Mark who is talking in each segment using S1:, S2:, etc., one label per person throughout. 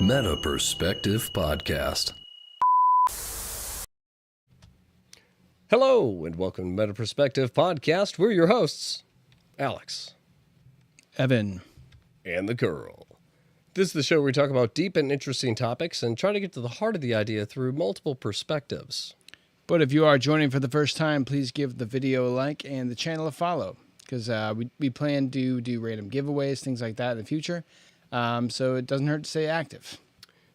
S1: Meta Perspective Podcast.
S2: Hello, and welcome to Meta Perspective Podcast. We're your hosts, Alex,
S3: Evan,
S2: and the girl. This is the show where we talk about deep and interesting topics and try to get to the heart of the idea through multiple perspectives.
S3: But if you are joining for the first time, please give the video a like and the channel a follow, because we plan to do random giveaways, things like that in the future, so it doesn't hurt to stay active.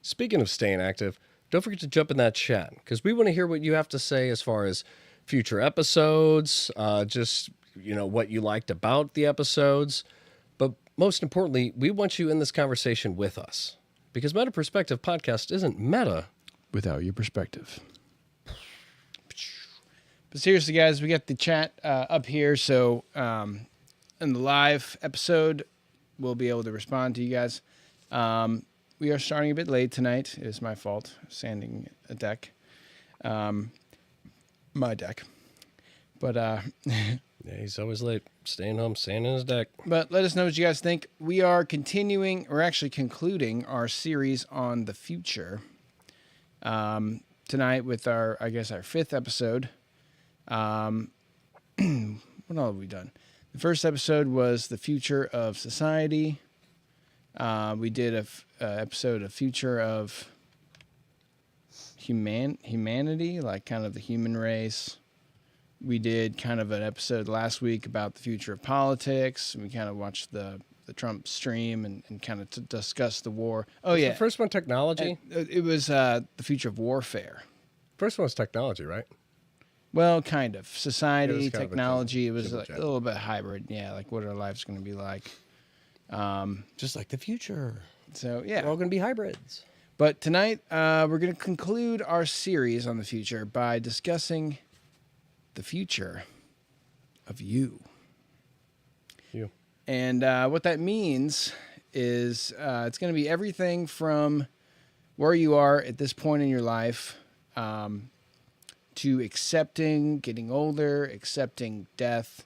S2: Speaking of staying active, don't forget to jump in that chat, because we want to hear what you have to say as far as future episodes, what you liked about the episodes. But most importantly, we want you in this conversation with us, because Meta Perspective Podcast isn't meta
S3: without your perspective. But seriously, guys, we got the chat up here, so in the live episode, we'll be able to respond to you guys. We are starting a bit late tonight. It is my fault, sanding a deck. My deck. But
S2: yeah, he's always late, staying home, sanding his deck.
S3: But let us know what you guys think. We are concluding our series on the future tonight with our fifth episode. What all have we done? The first episode was the future of society. We did a episode of future of humanity, like kind of the human race. We did kind of an episode last week about the future of politics. We kind of watched the Trump stream and kind of discussed the war. Oh, yeah.
S2: The first one, technology?
S3: It was the future of warfare.
S2: First one was technology, right?
S3: Well, kind of. Society, technology. It was
S2: a
S3: like a little bit hybrid. Yeah, like what our life's going to be like.
S2: Just like the future.
S3: So, yeah.
S2: We're all going to be hybrids.
S3: But tonight, we're going to conclude our series on the future by discussing the future of you.
S2: You.
S3: And what that means is it's going to be everything from where you are at this point in your life to accepting getting older, accepting death,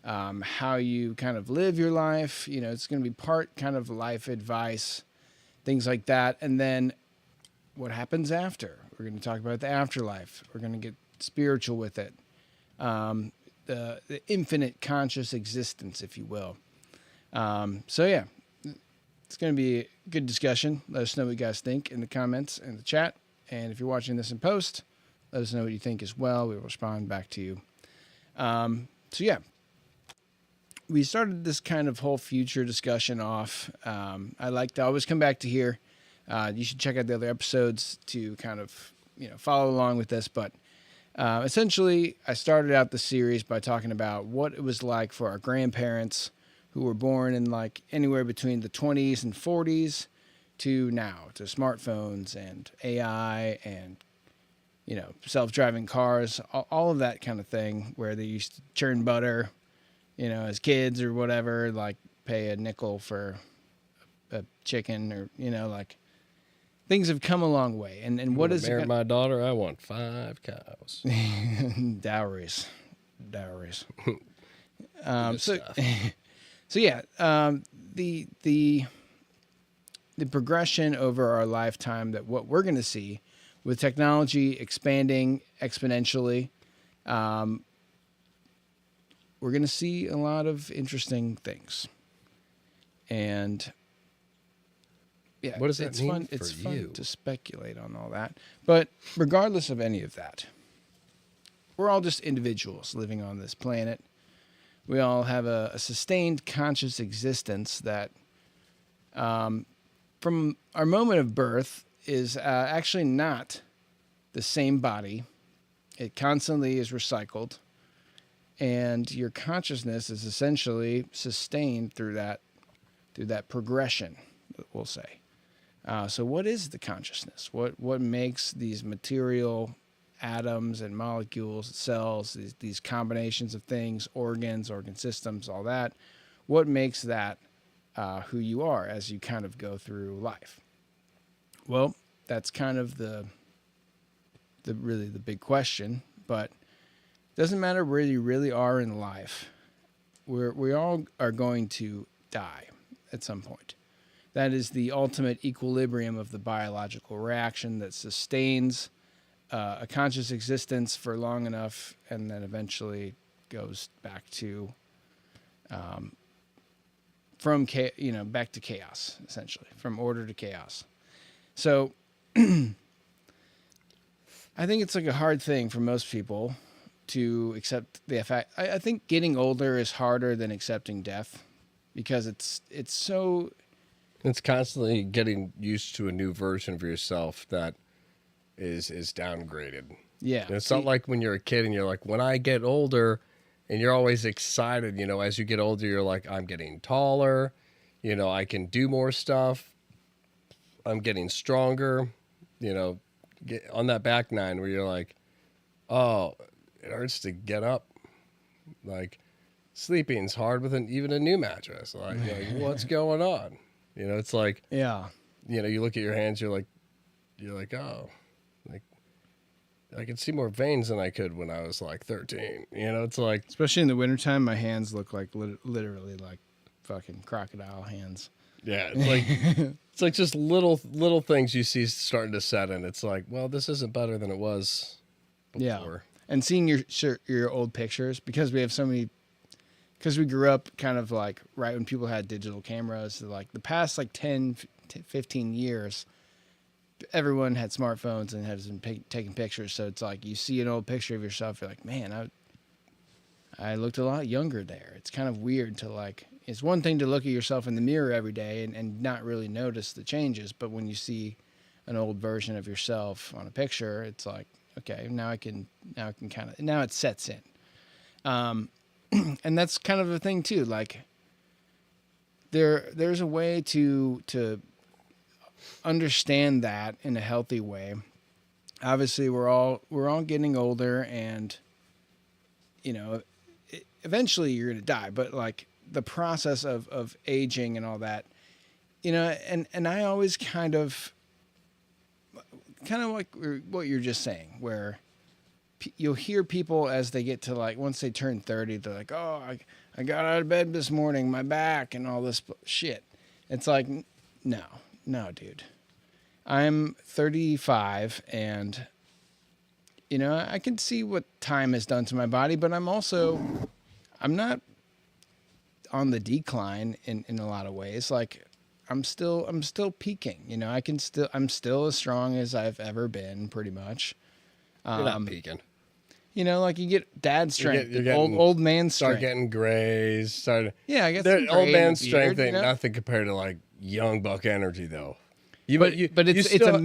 S3: how you kind of live your life. You know, it's going to be part kind of life advice, things like that. And then what happens after? We're going to talk about the afterlife. We're going to get spiritual with it. The infinite conscious existence, if you will. So yeah, it's going to be a good discussion. Let us know what you guys think in the comments and the chat. And if you're watching this in post, let us know what you think as well. We will respond back to you. So yeah, we started this kind of whole future discussion off. I like to always come back to here. You should check out the other episodes to kind of, follow along with this. But essentially, I started out the series by talking about what it was like for our grandparents who were born in like anywhere between the 20s and 40s to now, to smartphones and AI and, self-driving cars, all of that kind of thing, where they used to churn butter, as kids or whatever, like pay a nickel for a chicken or, things have come a long way. And what is
S2: marry my daughter? I want 5 cows.
S3: Dowries. So yeah, the progression over our lifetime, that what we're going to see with technology expanding exponentially, we're going to see a lot of interesting things. And yeah,
S2: what does that mean
S3: fun.
S2: for
S3: It's
S2: you?
S3: fun to speculate on all that. But regardless of any of that, we're all just individuals living on this planet. We all have a sustained conscious existence that, from our moment of birth, is actually not the same body. It constantly is recycled, and your consciousness is essentially sustained through that progression, we'll say. So what is the consciousness? What makes these material atoms and molecules, cells, these combinations of things, organ systems, all that? What makes that who you are as you kind of go through life? Well, that's kind of the big question, but it doesn't matter where you really are in life. We all are going to die at some point. that is the ultimate equilibrium of the biological reaction that sustains a conscious existence for long enough, and then eventually goes back to back to chaos, essentially, from order to chaos. So I think it's like a hard thing for most people to accept the fact. I think getting older is harder than accepting death, because it's so.
S2: It's constantly getting used to a new version of yourself that is downgraded.
S3: Yeah.
S2: And it's not like when you're a kid and you're like, when I get older, and you're always excited, as you get older, you're like, I'm getting taller, I can do more stuff. I'm getting stronger, get on that back nine where you're like, oh, it hurts to get up. Like, sleeping's hard with even a new mattress. Like, what's going on? It's like,
S3: Yeah.
S2: you look at your hands, you're like, oh, like, I can see more veins than I could when I was like 13. It's like,
S3: Especially in the wintertime, my hands look like literally like fucking crocodile hands.
S2: yeah, it's like it's like just little things you see starting to set in. It's like, well, this isn't better than it was before.
S3: Yeah. And seeing your old pictures, because we have so many, because we grew up kind of like right when people had digital cameras, so like the past like 10, 15 years, everyone had smartphones and has been taking pictures. So it's like you see an old picture of yourself, you're like, man, I looked a lot younger there. It's kind of weird to like, it's one thing to look at yourself in the mirror every day and not really notice the changes. But when you see an old version of yourself on a picture, it's like, okay, now I can kind of, now it sets in. And that's kind of a thing too. Like there's a way to understand that in a healthy way. Obviously we're all getting older, and eventually you're going to die, but like the process of aging and all that, and I always kind of like what you're just saying, where you'll hear people as they get to like, once they turn 30, they're like, oh, I got out of bed this morning, my back and all this shit. It's like, no, dude. I'm 35, and I can see what time has done to my body, but I'm not on the decline in a lot of ways. Like I'm still peaking, I'm still as strong as I've ever been, pretty much.
S2: You're not peaking.
S3: Like you get dad strength,
S2: you're getting,
S3: old man strength.
S2: Start getting grays.
S3: Yeah, I guess some
S2: old
S3: gray
S2: man
S3: in the
S2: strength
S3: beard,
S2: ain't nothing compared to like young buck energy, though.
S3: But it's a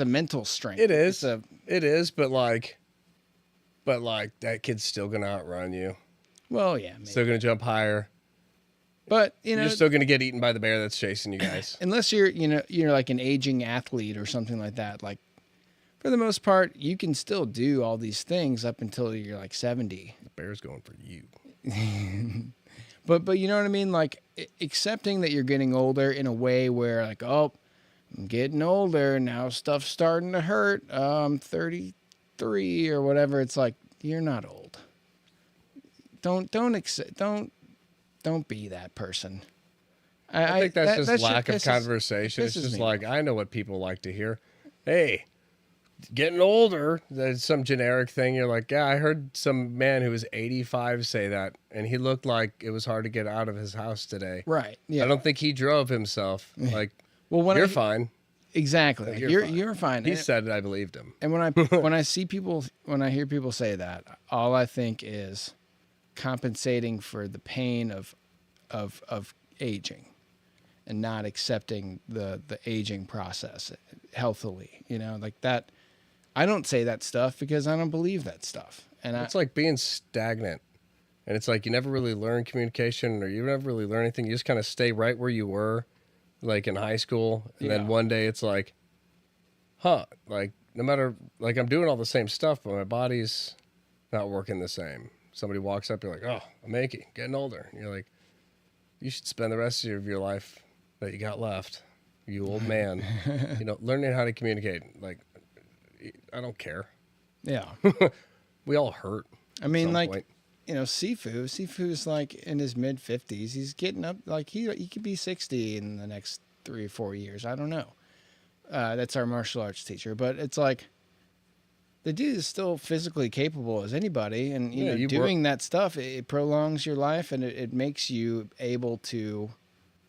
S3: mental strength.
S2: It is. It is, but like that kid's still gonna outrun you.
S3: Well, yeah, maybe.
S2: Still gonna jump higher.
S3: But
S2: you're still gonna get eaten by the bear that's chasing you guys.
S3: Unless you're like an aging athlete or something like that. Like for the most part, you can still do all these things up until you're like 70.
S2: The bear's going for you.
S3: But you know what I mean? Like accepting that you're getting older in a way where like, oh, I'm getting older now, stuff's starting to hurt. I'm 33 or whatever. It's like, you're not old. Don't be that person.
S2: I think that's just lack of conversation. It's just like, I know what people like to hear. Hey, getting older, that's some generic thing. You're like, yeah, I heard some man who was 85 say that, and he looked like it was hard to get out of his house today.
S3: Right. Yeah.
S2: I don't think he drove himself. Like,
S3: well,
S2: you're fine.
S3: Exactly. Like, you're fine.
S2: He said it, I believed him.
S3: And when I hear people say that, all I think is compensating for the pain of aging and not accepting the aging process healthily. Like that. I don't say that stuff because I don't believe that stuff. And
S2: it's like being stagnant. And it's like you never really learn communication, or you never really learn anything. You just kind of stay right where you were, like in high school. And then one day it's like, like no matter, like I'm doing all the same stuff, but my body's not working the same. Somebody walks up, you're like, oh, I'm achy, getting older. And you're like, you should spend the rest of your life that you got left, you old man, learning how to communicate. Like, I don't care.
S3: Yeah.
S2: We all hurt.
S3: I mean, like, point. Sifu's like in his mid 50s. He's getting up, like he could be 60 in the next 3 or 4 years. I don't know. That's our martial arts teacher, but it's like the dude is still physically capable as anybody, and
S2: Yeah, you
S3: doing that stuff, it prolongs your life, and it makes you able to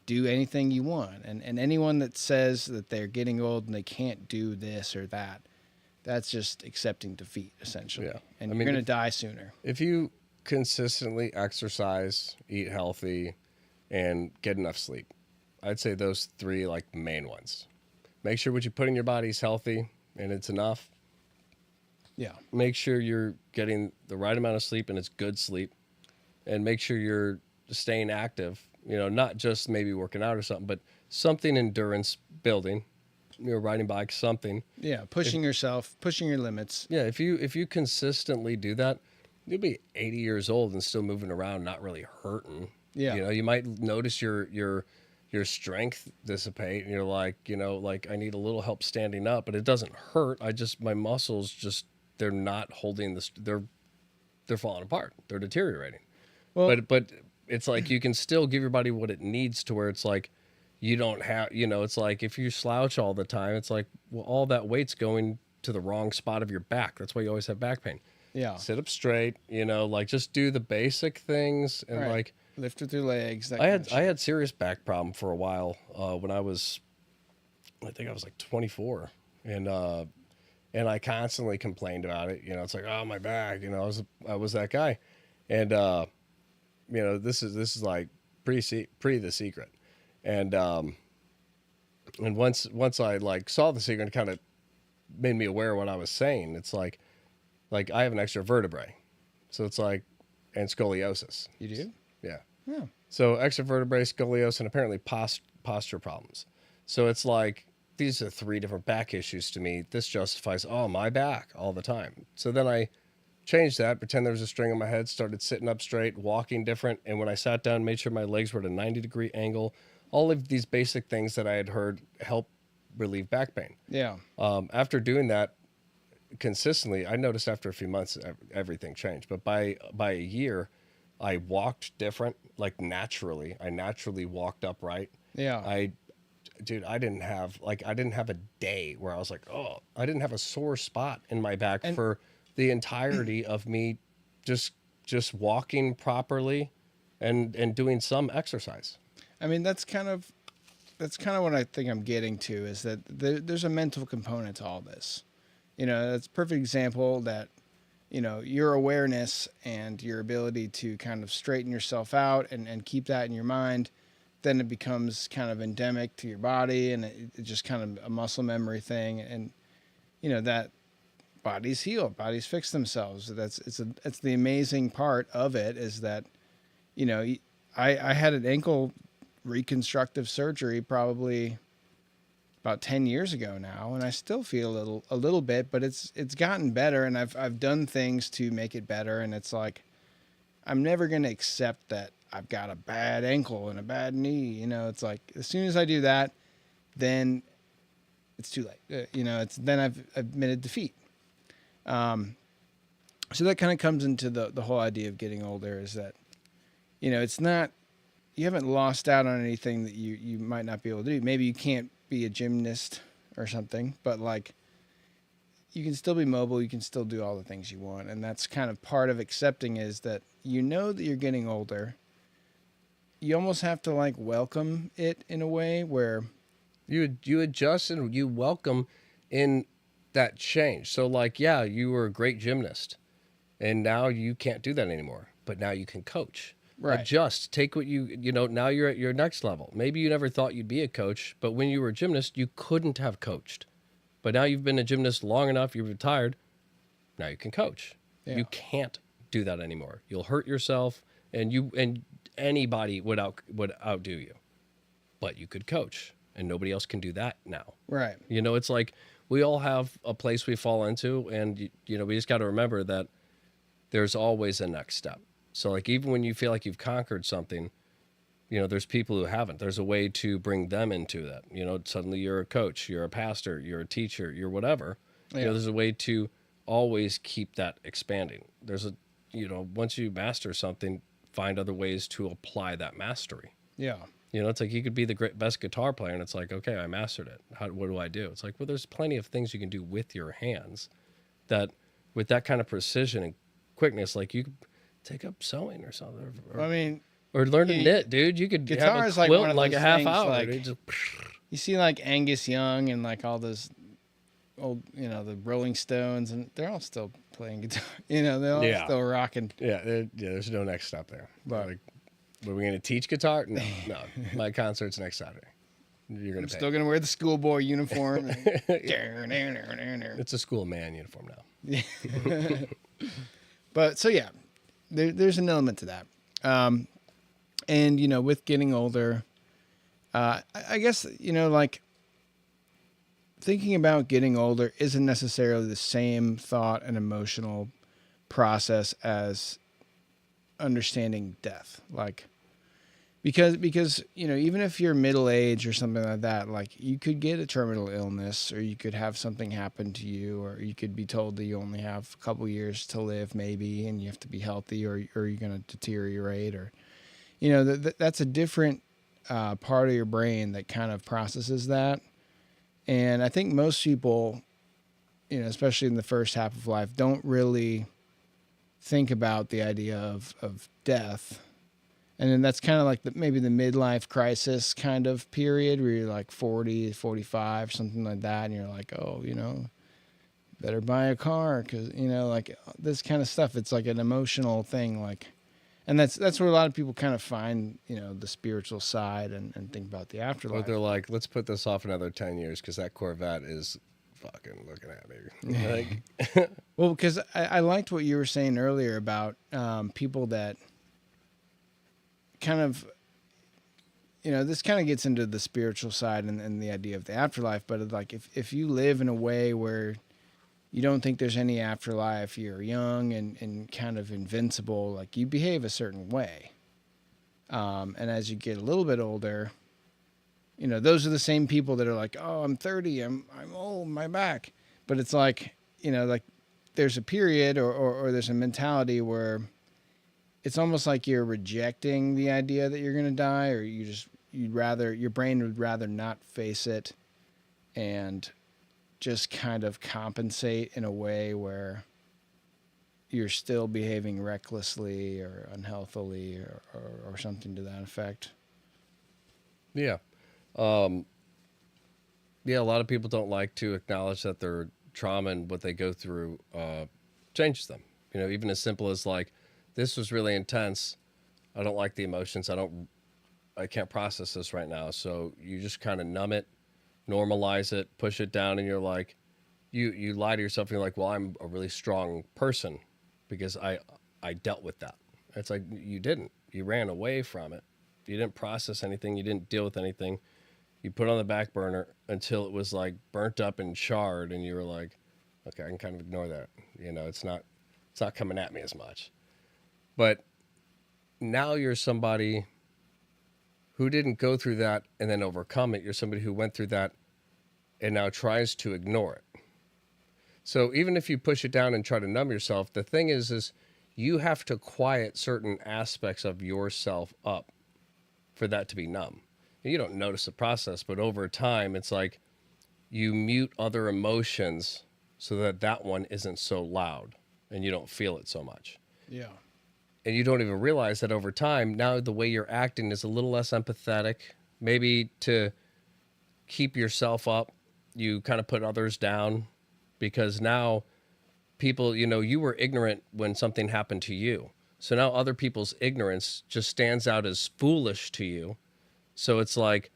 S3: do anything you want. And anyone that says that they're getting old and they can't do this or that, that's just accepting defeat, essentially.
S2: Yeah.
S3: And
S2: I
S3: you're
S2: mean,
S3: going to die sooner.
S2: if you consistently exercise, eat healthy, and get enough sleep, I'd say those three like main ones. Make sure what you put in your body is healthy and it's enough.
S3: Yeah.
S2: Make sure you're getting the right amount of sleep and it's good sleep. And make sure you're staying active, not just maybe working out or something, but something endurance building, riding bikes, something.
S3: Yeah. Pushing yourself, pushing your limits.
S2: Yeah, if you consistently do that, you'll be 80 years old and still moving around, not really hurting.
S3: Yeah.
S2: You might notice your strength dissipate, and you're like, I need a little help standing up, but it doesn't hurt. My muscles just they're not holding this. They're falling apart. They're deteriorating.
S3: Well,
S2: But it's like you can still give your body what it needs to where it's like you don't have, it's like if you slouch all the time, it's like, well, all that weight's going to the wrong spot of your back. That's why you always have back pain.
S3: yeah.
S2: Sit up straight, like just do the basic things and
S3: Right.
S2: like
S3: Lift with your legs.
S2: I had serious back problem for a while when I think I was like 24 and I constantly complained about it. It's like, oh, my back, I was that guy. And this is like pre The Secret. And once I like saw The Secret, it kind of made me aware of what I was saying. It's like I have an extra vertebrae. So it's like, and scoliosis.
S3: You do?
S2: Yeah.
S3: Yeah.
S2: So extra vertebrae, scoliosis, and apparently posture problems. So it's like, these are 3 different back issues to me. This justifies, my back all the time. So then I changed that, pretend there was a string on my head, started sitting up straight, walking different. And when I sat down, made sure my legs were at a 90-degree angle. All of these basic things that I had heard help relieve back pain.
S3: Yeah.
S2: After doing that consistently, I noticed after a few months, everything changed. But by a year, I walked different, like naturally. I naturally walked upright.
S3: Yeah.
S2: I didn't have a day where I was like, I didn't have a sore spot in my back for the entirety of me just walking properly and doing some exercise.
S3: I mean, that's kind of what I think I'm getting to, is that there's a mental component to all this. That's a perfect example that, your awareness and your ability to kind of straighten yourself out and keep that in your mind, then it becomes kind of endemic to your body, and it's just kind of a muscle memory thing. And, that bodies heal, bodies fix themselves. It's the amazing part of it, is that, I had an ankle reconstructive surgery probably about 10 years ago now, and I still feel a little bit, but it's gotten better, and I've done things to make it better. And it's like, I'm never going to accept that I've got a bad ankle and a bad knee. It's like, as soon as I do that, then it's too late. Then I've admitted defeat. So that kind of comes into the whole idea of getting older, is that, it's not, you haven't lost out on anything that you might not be able to do. Maybe you can't be a gymnast or something, but like, you can still be mobile. You can still do all the things you want. And that's kind of part of accepting, is that that you're getting older. You almost have to like welcome it in a way where
S2: you adjust and you welcome in that change. So like, yeah, you were a great gymnast and now you can't do that anymore, but now you can coach.
S3: Right.
S2: Adjust, take what now you're at your next level. Maybe you never thought you'd be a coach, but when you were a gymnast, you couldn't have coached. But now you've been a gymnast long enough, you're retired, now you can coach.
S3: Yeah.
S2: You can't do that anymore. You'll hurt yourself, and anybody would outdo you. But you could coach, and nobody else can do that now.
S3: Right.
S2: It's like we all have a place we fall into, and we just got to remember that there's always a next step. So like, even when you feel like you've conquered something, there's people who haven't. There's a way to bring them into that. Suddenly you're a coach, you're a pastor, you're a teacher, you're whatever.
S3: Yeah.
S2: There's a way to always keep that expanding. Once you master something, find other ways to apply that mastery.
S3: Yeah.
S2: You know, it's like you could be the best guitar player, and it's like, okay, I mastered it. What do I do? It's like, well, there's plenty of things you can do with your hands that, with that kind of precision and quickness, like you could take up sewing or something,
S3: I mean,
S2: or learn to knit, dude. You could have
S3: guitar
S2: a
S3: is like
S2: quilt
S3: one
S2: in
S3: of
S2: like a
S3: those
S2: half
S3: things,
S2: hour.
S3: like-
S2: Dude. Just,
S3: you see like Angus Young and like all those old, the Rolling Stones, and they're all still playing guitar. They're all
S2: Yeah.
S3: still rocking.
S2: there's no next step there.
S3: But-
S2: Like, were we going to teach guitar? No. My concert's next Saturday. You're going to pay.
S3: Still gonna wear the schoolboy uniform.
S2: It's a school man uniform now.
S3: But so yeah, there's an element to that. And with getting older, I guess like thinking about getting older isn't necessarily the same thought and emotional process as understanding death. Like because even if you're middle age or something like that, like you could get a terminal illness, or you could have something happen to you, or you could be told that you only have a couple years to live maybe, and you have to be healthy, or you're going to deteriorate, or that's a different part of your brain that kind of processes that. And I think most people, especially in the first half of life, don't really think about the idea of death. And then that's kind of like maybe the midlife crisis kind of period where you're like 40, 45, something like that. And you're like, oh, better buy a car because, like this kind of stuff. It's like an emotional thing. And that's where a lot of people kind of find, the spiritual side and think about the afterlife.
S2: But they're like, let's put this off another 10 years because that Corvette is fucking looking at me. Like,
S3: well, because I liked what you were saying earlier about people that kind of, this kind of gets into the spiritual side and the idea of the afterlife. But like if you live in a way where you don't think there's any afterlife, you're young and kind of invincible, like you behave a certain way. And as you get a little bit older, those are the same people that are like, oh, I'm 30, I'm old, my back. But it's like, like there's a period or there's a mentality where it's almost like you're rejecting the idea that you're going to die, or your brain would rather not face it and just kind of compensate in a way where you're still behaving recklessly or unhealthily or something to that effect.
S2: yeah. Yeah, a lot of people don't like to acknowledge that their trauma and what they go through changes them. Even as simple as like, this was really intense. I don't like the emotions. I can't process this right now. So you just kind of numb it, normalize it, push it down, and you're like, you lie to yourself. And you're like, well, I'm a really strong person because I dealt with that. It's like, you didn't. You ran away from it. You didn't process anything. You didn't deal with anything. You put it on the back burner until it was like burnt up and charred, and you were like, okay, I can kind of ignore that. It's not coming at me as much. But now you're somebody who didn't go through that and then overcome it. You're somebody who went through that and now tries to ignore it. So even if you push it down and try to numb yourself, the thing is you have to quiet certain aspects of yourself up for that to be numb. You don't notice the process, but over time, it's like you mute other emotions so that one isn't so loud and you don't feel it so much.
S3: Yeah.
S2: And you don't even realize that over time, now the way you're acting is a little less empathetic. Maybe to keep yourself up, you kind of put others down because now people, you were ignorant when something happened to you. So now other people's ignorance just stands out as foolish to you. So it's like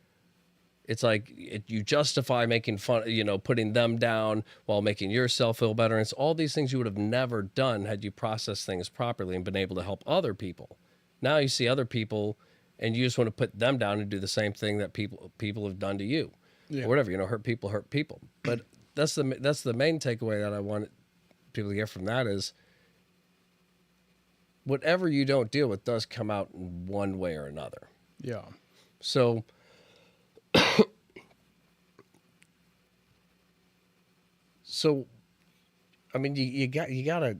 S2: you justify making fun, putting them down while making yourself feel better. And it's all these things you would have never done had you processed things properly and been able to help other people. Now you see other people and you just want to put them down and do the same thing that people have done to you.
S3: Yeah.
S2: Or whatever, hurt people. But that's the main takeaway that I want people to get from that is whatever you don't deal with does come out in one way or another.
S3: Yeah.
S2: So I mean, you got to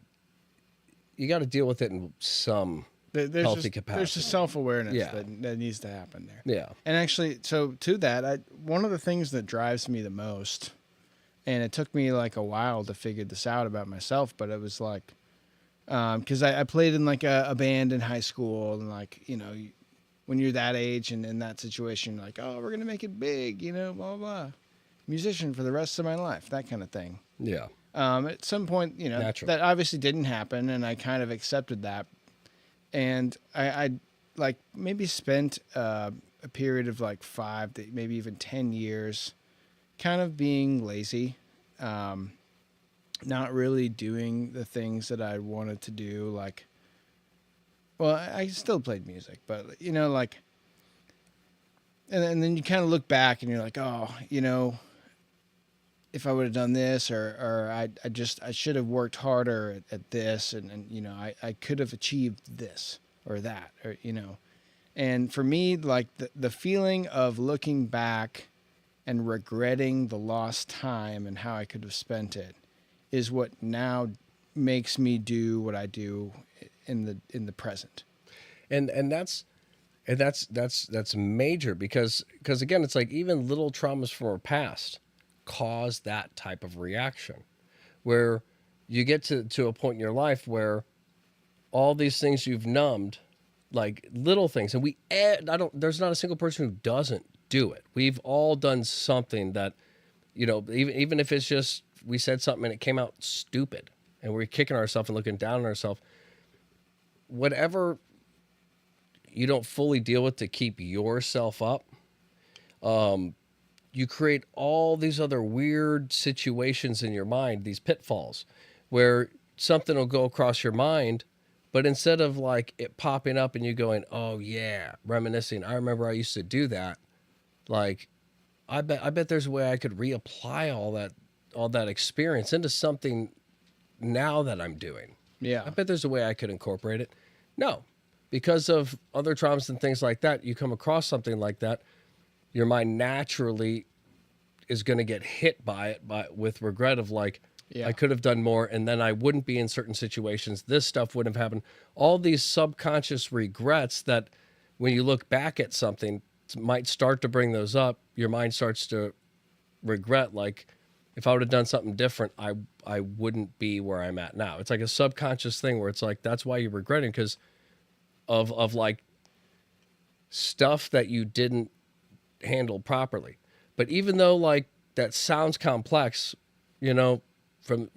S2: deal with it in some healthy capacity.
S3: There's a self-awareness
S2: Yeah.
S3: that needs to happen there.
S2: Yeah.
S3: And actually, so to that, one of the things that drives me the most, and it took me like a while to figure this out about myself, but it was like, because I played in like a band in high school, and like, when you're that age and in that situation, you're like, oh, we're going to make it big, blah, blah, blah. Musician for the rest of my life, that kind of thing.
S2: Yeah.
S3: At some point,
S2: Natural.
S3: that obviously didn't happen, and I kind of accepted that. And I like maybe spent a period of like 5 to maybe even 10 years kind of being lazy, not really doing the things that I wanted to do. Like, well, I still played music, but like, and then you kind of look back and you're like, oh, if I would have done this, or I should have worked harder at this, and I could have achieved this or that, or and for me, like the feeling of looking back and regretting the lost time and how I could have spent it is what now makes me do what I do in the present.
S2: And that's major because again, it's like even little traumas from our past cause that type of reaction, where you get to a point in your life where all these things you've numbed, like little things, and there's not a single person who doesn't do it. We've all done something that, even if it's just we said something and it came out stupid and we're kicking ourselves and looking down on ourselves, whatever you don't fully deal with to keep yourself up, you create all these other weird situations in your mind, these pitfalls, where something will go across your mind, but instead of like it popping up and you going, oh yeah, reminiscing, I remember I used to do that. Like, I bet there's a way I could reapply all that experience into something now that I'm doing.
S3: Yeah.
S2: I bet there's a way I could incorporate it. No, because of other traumas and things like that, you come across something like that, your mind naturally is going to get hit by it with regret of like,
S3: Yeah.
S2: I could have done more, and then I wouldn't be in certain situations. This stuff wouldn't have happened. All these subconscious regrets that when you look back at something might start to bring those up. Your mind starts to regret, like, if I would have done something different, I wouldn't be where I'm at now. It's like a subconscious thing where it's like, that's why you're regretting, because of like stuff that you didn't handle properly. But even though like that sounds complex, from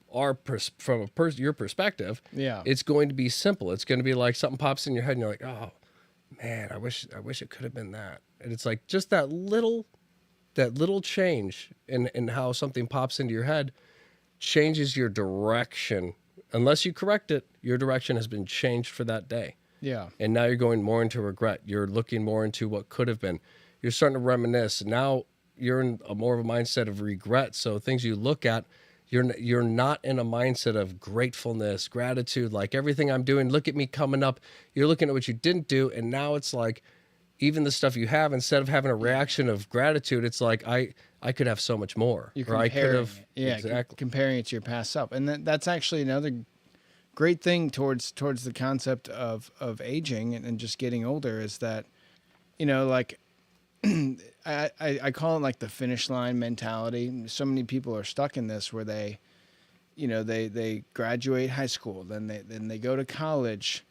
S2: your perspective,
S3: Yeah.
S2: it's going to be simple. It's going to be like something pops in your head and you're like, oh man, I wish it could have been that. And it's like just that little change in how something pops into your head changes your direction. Unless you correct it, your direction has been changed for that day.
S3: Yeah.
S2: And now you're going more into regret. You're looking more into what could have been. You're starting to reminisce. Now you're in more of a mindset of regret. So things you look at, you're not in a mindset of gratefulness, gratitude, like everything I'm doing, look at me coming up. You're looking at what you didn't do. And now it's like, even the stuff you have, instead of having a reaction of gratitude, it's like, I could have so much more.
S3: You're
S2: or I could have,
S3: exactly comparing it to your past self, and that's actually another great thing towards the concept of aging and just getting older is that, like I call it like the finish line mentality. So many people are stuck in this where they graduate high school, then they go to college,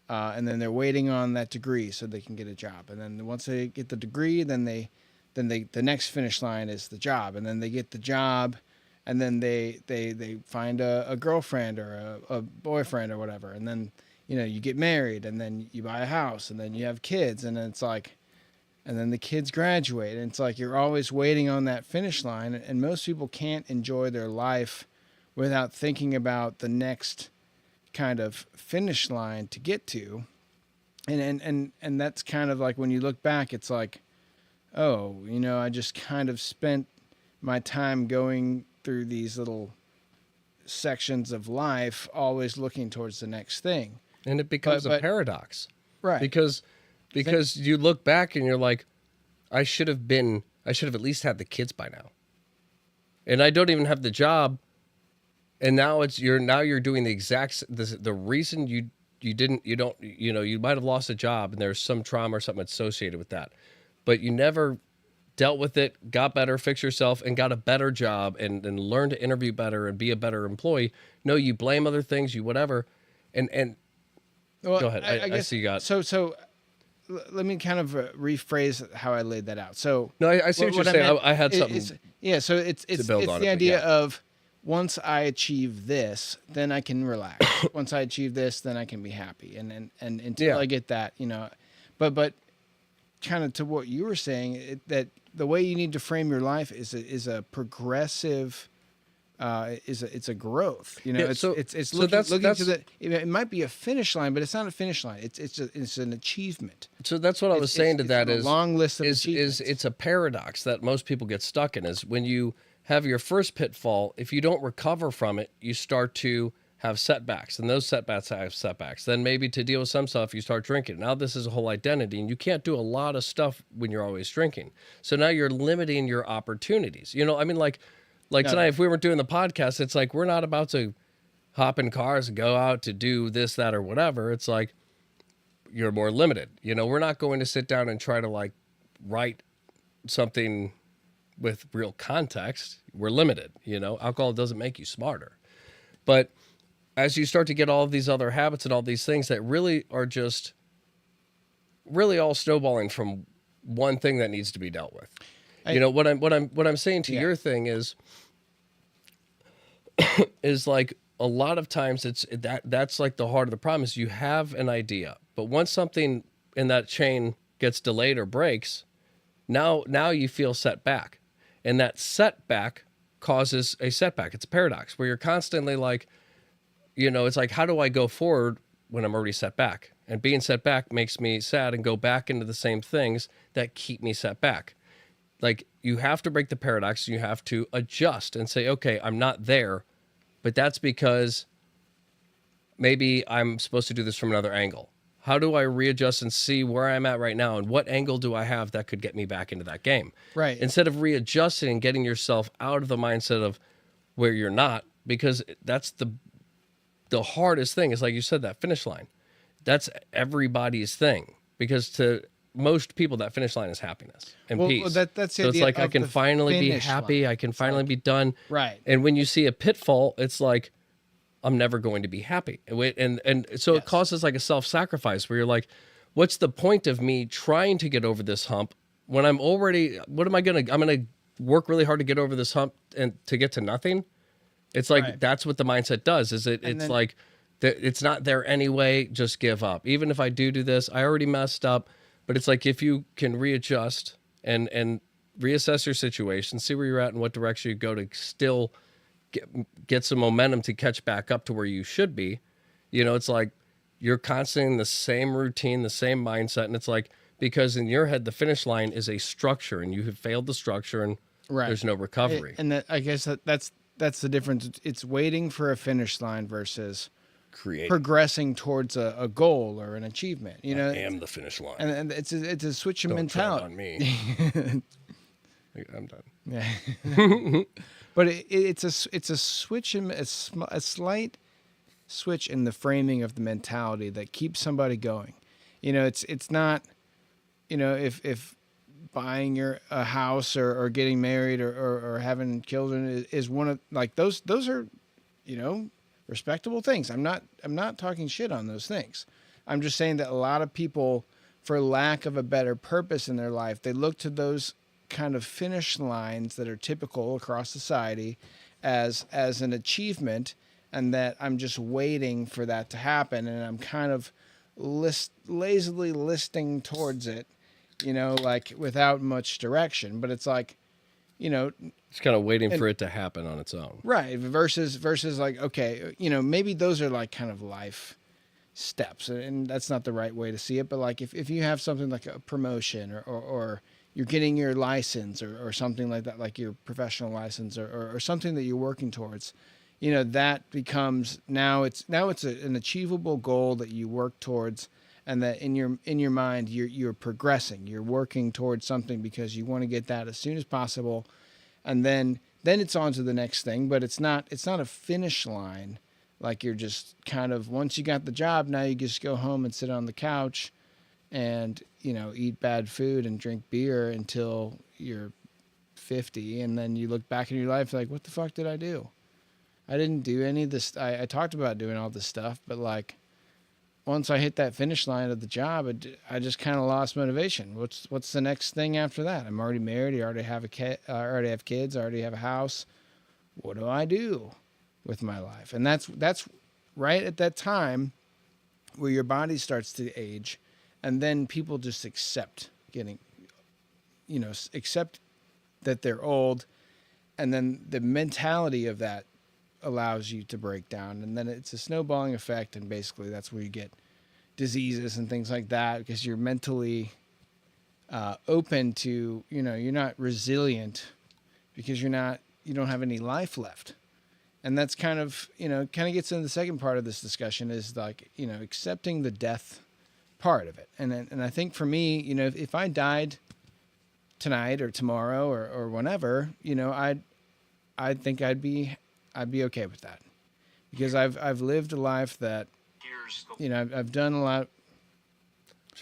S3: and then they're waiting on that degree so they can get a job, and then once they get the degree, then the next finish line is the job, and then they get the job, and then they find a girlfriend or a boyfriend or whatever, and then you get married, and then you buy a house, and then you have kids, and then it's like, and then the kids graduate, and it's like you're always waiting on that finish line, and most people can't enjoy their life without thinking about the next kind of finish line to get to, and that's kind of like when you look back, it's like, oh, I just kind of spent my time going through these little sections of life, always looking towards the next thing.
S2: And it becomes a paradox.
S3: Right.
S2: Because you look back and you're like, I should have at least had the kids by now. And I don't even have the job And now you're doing the the reason you might have lost a job and there's some trauma or something associated with that, but you never dealt with it, got better, fixed yourself, and got a better job, and learned to interview better and be a better employee. No, you blame other things, you whatever, and
S3: Well,
S2: go ahead. I
S3: guess
S2: see you got.
S3: Let me kind of rephrase how I laid that out. So
S2: No, I see what you're saying.
S3: meant
S2: I had something.
S3: So it's
S2: build on
S3: the
S2: it, but
S3: idea
S2: yeah.
S3: of once I achieve this, then I can relax. Once I achieve this, then I can be happy. And until
S2: Yeah.
S3: I get that, but kind of to what you were saying, that the way you need to frame your life is a progressive. It's a growth,
S2: Yeah,
S3: it's
S2: so
S3: looking,
S2: that's
S3: to the, it might be a finish line, but it's not a finish line. It's an achievement.
S2: so that's what I was saying to that
S3: a long list of
S2: is
S3: achievements.
S2: it's a paradox that most people get stuck in, is when you have your first pitfall, if you don't recover from it, you start to have setbacks, and those setbacks have setbacks. Then maybe to deal with some stuff, you start drinking. Now this is a whole identity, and you can't do a lot of stuff when you're always drinking. So now you're limiting your opportunities. I mean, like
S3: No,
S2: tonight, if we weren't doing the podcast, it's like we're not about to hop in cars and go out to do this, that, or whatever. It's like you're more limited. We're not going to sit down and try to like write something with real context. We're limited. Alcohol doesn't make you smarter. But as you start to get all of these other habits and all these things that really are just really all snowballing from one thing that needs to be dealt with. What I'm saying to your thing is like a lot of times that's like the heart of the problem is you have an idea, but once something in that chain gets delayed or breaks, now you feel set back, and that setback causes a setback. It's a paradox where you're constantly like, it's like, how do I go forward when I'm already set back? And being set back makes me sad and go back into the same things that keep me set back. Like, you have to break the paradox. You have to adjust and say, okay, I'm not there, but that's because maybe I'm supposed to do this from another angle. How do I readjust and see where I'm at right now, and what angle do I have that could get me back into that game?
S3: Right.
S2: Instead of readjusting and getting yourself out of the mindset of where you're not, because that's the hardest thing. Is like you said, that finish line. That's everybody's thing, because to most people, that finish line is happiness and peace.
S3: Well, that's the
S2: so it's
S3: idea
S2: like I
S3: of
S2: can
S3: the
S2: finally be
S3: finish
S2: happy.
S3: line.
S2: I can finally be done.
S3: Right.
S2: And when you see a pitfall, it's like, I'm never going to be happy. And so it causes like a self-sacrifice where you're like, what's the point of me trying to get over this hump when I'm already, I'm going to work really hard to get over this hump and to get to nothing. It's like, that's what the mindset does. Like, it's not there anyway. Just give up. Even if I do this, I already messed up. But it's like, if you can readjust and reassess your situation, see where you're at and what direction you go to still get some momentum to catch back up to where you should be. It's like you're constantly in the same routine, the same mindset. And it's like, because in your head, the finish line is a structure and you have failed the structure and there's no recovery.
S3: And I guess that's the difference. It's waiting for a finish line versus progressing towards a goal or an achievement.
S2: I am the finish line.
S3: And it's a switch in
S2: Don't
S3: mentality.
S2: tread on me. I'm done.
S3: Yeah. But it's a switch in a slight switch in the framing of the mentality that keeps somebody going. It's not, if buying a house or getting married or having children is one of like those are, respectable things. I'm not talking shit on those things. I'm just saying that a lot of people, for lack of a better purpose in their life, they look to those kind of finish lines that are typical across society as an achievement, and that I'm just waiting for that to happen, and I'm kind of lazily listing towards it, like without much direction. But it's like,
S2: it's kind of waiting for it to happen on its own.
S3: Right. Versus like, okay, maybe those are like kind of life steps, and that's not the right way to see it. But like if you have something like a promotion or you're getting your license or something like that, like your professional license or something that you're working towards, that becomes now it's an achievable goal that you work towards, and that in your mind you're progressing, you're working towards something because you want to get that as soon as possible, and then then it's on to the next thing, but it's not a finish line. Like you're just kind of, once you got the job, now you just go home and sit on the couch and, eat bad food and drink beer until you're 50. And then you look back in your life like, what the fuck did I do? I didn't do any of this. I talked about doing all this stuff, but like once I hit that finish line of the job, I just kind of lost motivation. What's the next thing after that? I'm already married. I already have I already have kids. I already have a house. What do I do with my life? And that's right at that time where your body starts to age, and then people just accept accept that they're old, and then the mentality of that allows you to break down, and then it's a snowballing effect, and basically that's where you get diseases and things like that, because you're mentally open to, you're not resilient because you don't have any life left. And that's kind of gets into the second part of this discussion, is like, accepting the death part of it. And I think for me, if I died tonight or tomorrow or whenever, I think I'd be okay with that, because I've lived a life that, I've done a lot.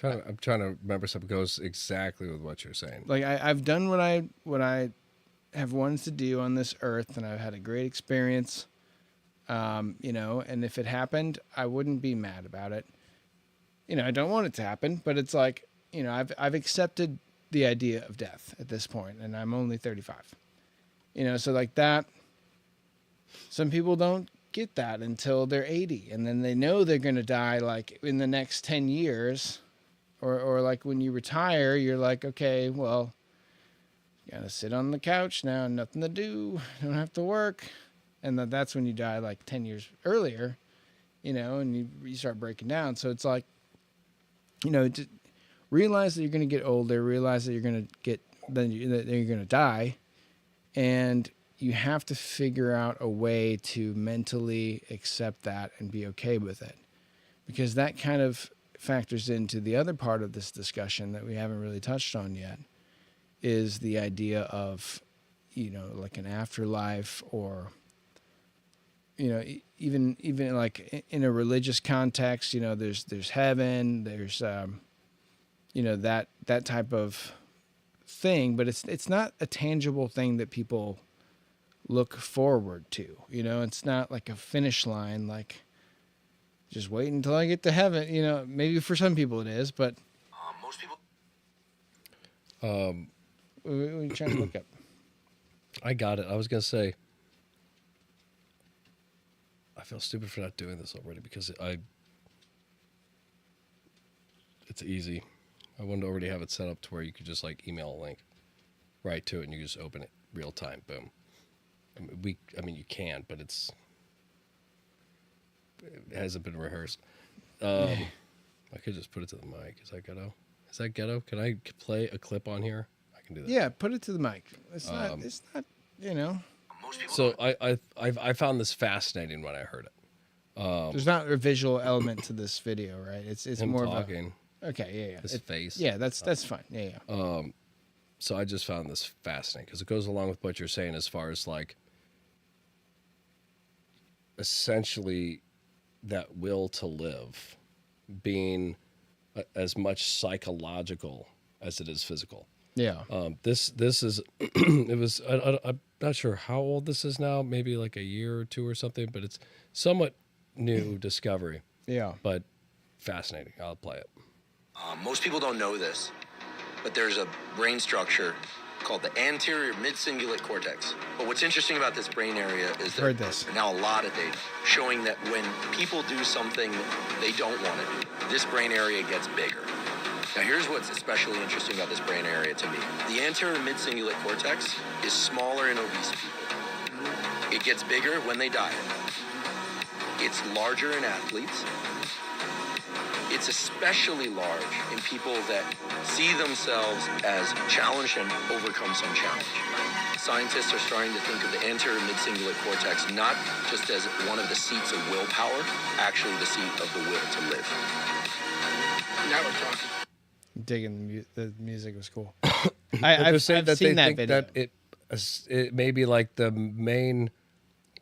S2: I'm trying to remember something that goes exactly with what you're saying.
S3: Like I've done what I have wanted to do on this earth, and I've had a great experience. And if it happened, I wouldn't be mad about it. I don't want it to happen, but it's like, I've accepted the idea of death at this point, and I'm only 35. So like that, some people don't get that until they're 80, and then they know they're going to die like in the next 10 years, or like when you retire, you're like, okay, well, you gotta sit on the couch now, nothing to do, don't have to work. And that's when you die like 10 years earlier, and you start breaking down. So it's like, to realize that you're going to get older, realize that you're going to you're going to die, and you have to figure out a way to mentally accept that and be okay with it, because that kind of factors into the other part of this discussion that we haven't really touched on yet, is the idea of, like an afterlife, or, even like in a religious context, there's heaven, there's, that type of thing, but it's not a tangible thing that people look forward to. It's not like a finish line, like just wait until I get to heaven. Maybe for some people it is, but
S4: most people.
S3: What are you trying to look up?
S2: I got it. I was gonna say, I feel stupid for not doing this already, because it's easy. I wanted to already have it set up to where you could just like email a link right to it, and you just open it real time. Boom. I mean, you can, but it hasn't been rehearsed. I could just put it to the mic. Is that ghetto? Can I play a clip on here? I can do that.
S3: Yeah, put it to the mic. It's not.
S4: Most people.
S2: So I found this fascinating when I heard it.
S3: There's not a visual element to this video, right? It's
S2: Him
S3: more
S2: talking,
S3: of a. Okay, yeah.
S2: his face.
S3: Yeah, that's fine. Yeah.
S2: So I just found this fascinating, because it goes along with what you're saying as far as like, essentially, that will to live being as much psychological as it is physical.
S3: Yeah.
S2: This is it was I'm not sure how old this is now, maybe like a year or two or something, but it's somewhat new discovery.
S3: Yeah.
S2: But fascinating. I'll play it.
S4: Most people don't know this, but there's a brain structure called the anterior mid-cingulate cortex. But what's interesting about this brain area is
S3: Heard
S4: that
S3: this.
S4: now a lot of data showing that when people do something they don't want to do, this brain area gets bigger. Now here's what's especially interesting about this brain area to me. The anterior mid-cingulate cortex is smaller in obese people. It gets bigger when they diet. It's larger in athletes. It's especially large in people that see themselves as challenged and overcome some challenge. Scientists are starting to think of the anterior mid-cingulate cortex not just as one of the seats of willpower, actually the seat of the will to live. Now we're talking.
S3: Digging the music was cool.
S2: They're
S3: I've
S2: saying that
S3: seen
S2: they
S3: that
S2: think
S3: video.
S2: that it may be like the main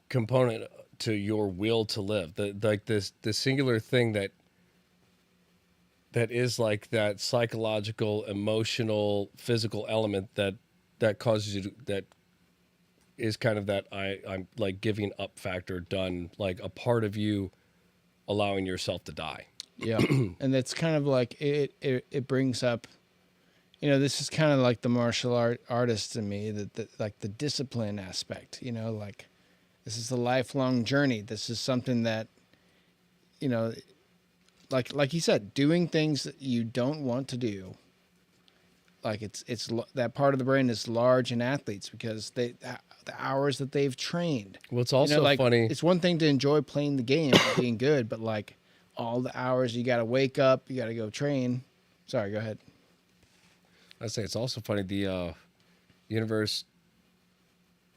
S2: component to your will to live. The singular thing that is like that psychological, emotional, physical element that causes you to, that is kind of that I'm like giving up factor done, like a part of you allowing yourself to die.
S3: Yeah. And that's kind of like it brings up, this is kind of like the martial artist in me, that like the discipline aspect, like this is a lifelong journey. This is something that, like you said, doing things that you don't want to do. Like it's that part of the brain is large in athletes because the hours that they've trained.
S2: Well, it's also funny.
S3: It's one thing to enjoy playing the game and being good, but like all the hours you got to wake up, you got to go train. Sorry, go ahead.
S2: I say it's also funny. The Universe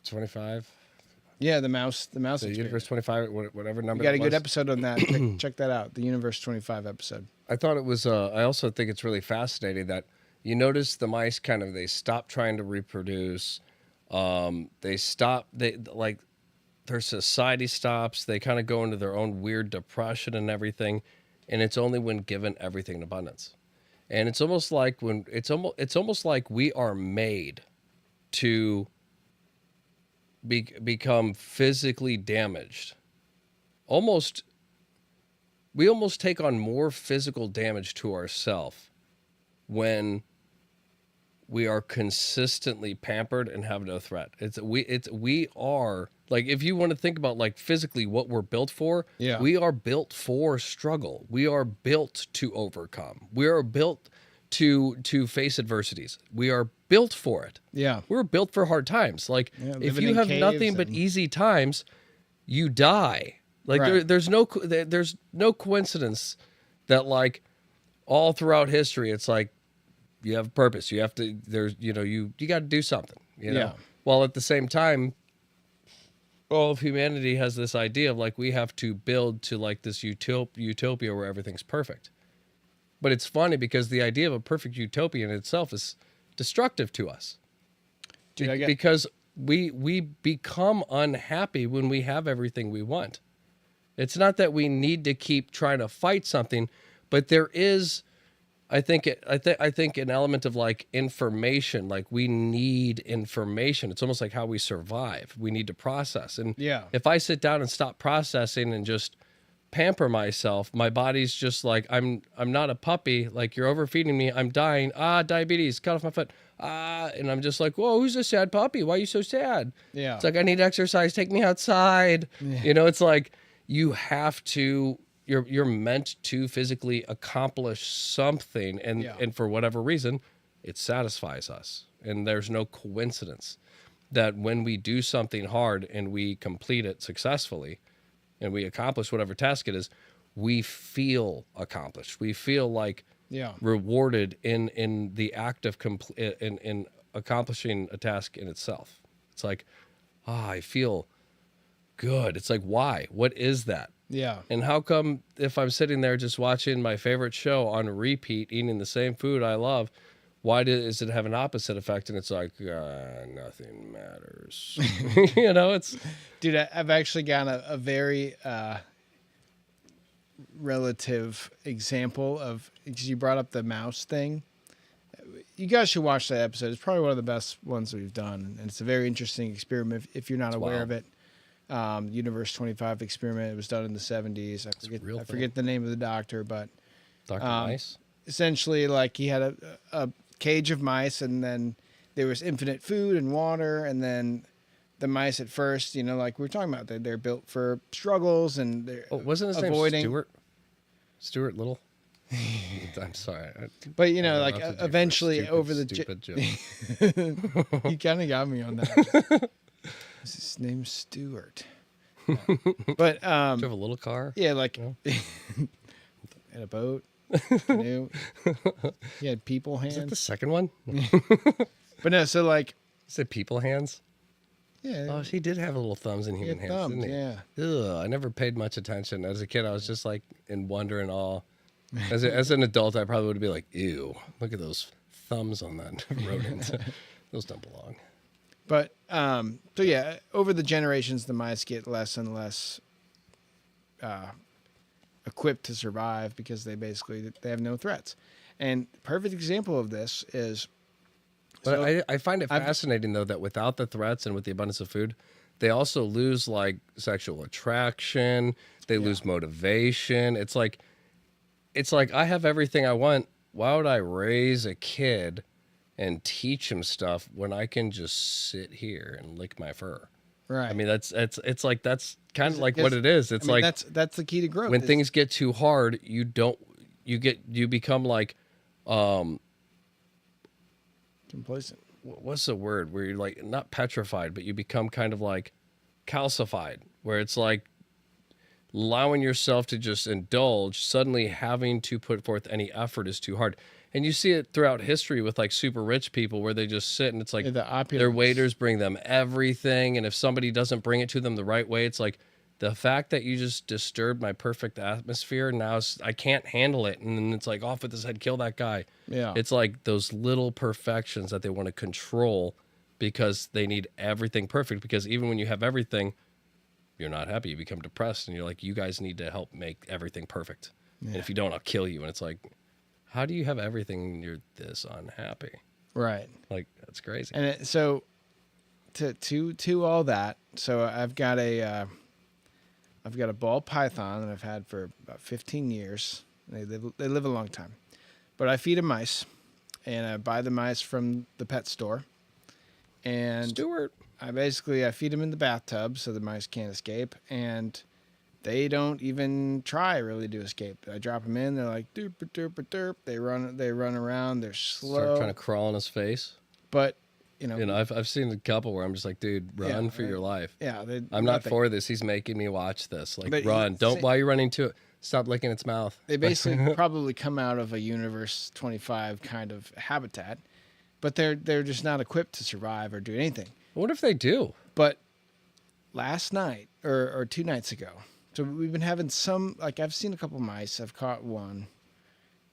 S2: 25.
S3: Yeah, the mouse.
S2: The Universe 25, whatever number.
S3: We got a good episode on that. Check that out. The Universe 25 episode.
S2: I thought it was. I also think it's really fascinating that you notice the mice they stop trying to reproduce. They stop. They like their society stops. They kind of go into their own weird depression and everything, and it's only when given everything in abundance. And it's almost like it's almost like we are made to become physically damaged. We almost take on more physical damage to ourselves when we are consistently pampered and have no threat. We are like, if you want to think about like physically what we're built for,
S3: yeah.
S2: We are built for struggle. We are built to overcome. We are built to face adversities. We are built for it.
S3: Yeah.
S2: We're built for hard times. Like if you have nothing but easy times, you die. Like
S3: right.
S2: there's no coincidence that like all throughout history, it's like you have a purpose. You have to, you got to do something,
S3: Yeah.
S2: While at the same time, all of humanity has this idea of like, we have to build to like this utopia where everything's perfect. But it's funny because the idea of a perfect utopia in itself is destructive to us.
S3: Dude,
S2: because we become unhappy when we have everything we want. It's not that we need to keep trying to fight something, but there is, I think an element of like information. Like we need information. It's almost like how we survive. We need to process. And if I sit down and stop processing and just pamper myself, my body's just like, I'm not a puppy. Like you're overfeeding me. I'm dying. Diabetes, cut off my foot. And I'm just like, whoa, who's a sad puppy? Why are you so sad?
S3: Yeah.
S2: It's like, I need exercise. Take me outside. Yeah. It's like you have to, you're meant to physically accomplish something. And for whatever reason, it satisfies us. And there's no coincidence that when we do something hard and we complete it successfully and we accomplish whatever task it is, we feel accomplished. We feel like rewarded in the act of in accomplishing a task in itself. It's like, I feel good. It's like, why? What is that?
S3: Yeah.
S2: And how come if I'm sitting there just watching my favorite show on repeat, eating the same food I love, why does it have an opposite effect? And it's like, nothing matters. It's...
S3: Dude, I've actually got a very relative example of, because you brought up the mouse thing. You guys should watch that episode. It's probably one of the best ones we've done. And it's a very interesting experiment if you're not aware of it. Universe 25 experiment. It was done in the 70s. I forget the name of the doctor, but
S2: Dr. Mice?
S3: Essentially, like he had a cage of mice, and then there was infinite food and water, and then the mice at first, like we were talking about, they're built for struggles, and they're
S2: wasn't his name Stuart? Stuart Little? I'm sorry.
S3: But like eventually over the
S2: stupid joke.
S3: You kind of got me on that. His name's Stuart. Yeah. But
S2: do you have a little car?
S3: Yeah, like and a boat, canoe. He had people hands.
S2: Is that the second one?
S3: But no, so like,
S2: is it people hands?
S3: Yeah.
S2: Oh, he did have little thumbs and human hands,
S3: thumbs,
S2: didn't he?
S3: Yeah.
S2: Ugh, I never paid much attention. As a kid, I was just like in wonder and awe. As an adult, I probably would be like, ew, look at those thumbs on that rodent. Those don't belong.
S3: But so yeah, over the generations, the mice get less and less equipped to survive because they have no threats. And perfect example of this is.
S2: But
S3: So
S2: I find it fascinating though that without the threats and with the abundance of food, they also lose like sexual attraction. They lose motivation. It's like I have everything I want. Why would I raise a kid and teach him stuff when I can just sit here and lick my fur?
S3: right.
S2: I mean, it's like that's kind of like what it is. It's like
S3: that's the key to growth.
S2: when things get too hard, you become like
S3: complacent.
S2: what's the word where you're like not petrified, but you become kind of like calcified, where it's like allowing yourself to just indulge, suddenly having to put forth any effort is too hard. And you see it throughout history with like super rich people where they just sit and it's like their waiters bring them everything. And if somebody doesn't bring it to them the right way, it's like the fact that you just disturbed my perfect atmosphere. Now I can't handle it. And then it's like off with his head, kill that guy.
S3: Yeah.
S2: It's like those little perfections that they want to control because they need everything perfect. Because even when you have everything, you're not happy. You become depressed and you're like, you guys need to help make everything perfect. Yeah. And if you don't, I'll kill you. And it's like, how do you have everything and you're this unhappy?
S3: Right.
S2: Like, that's crazy.
S3: And so to all that, so I've got a ball python that I've had for about 15 years. They live a long time. But I feed them mice, and I buy the mice from the pet store. And
S2: Stuart.
S3: I feed them in the bathtub so the mice can't escape, and they don't even try really to escape. I drop them in, they're like derp derp derp. They run around, they're slow.
S2: Start trying to crawl on his face.
S3: But
S2: I've seen a couple where I'm just like, dude, run for your life.
S3: Yeah,
S2: I'm not for this. He's making me watch this. Like,
S3: But
S2: run. Why are you running to it? Stop licking its mouth.
S3: They basically probably come out of a Universe 25 kind of habitat, but they're just not equipped to survive or do anything.
S2: I wonder if they do.
S3: But last night or 2 nights ago, so we've been having some, like I've seen a couple mice. I've caught one.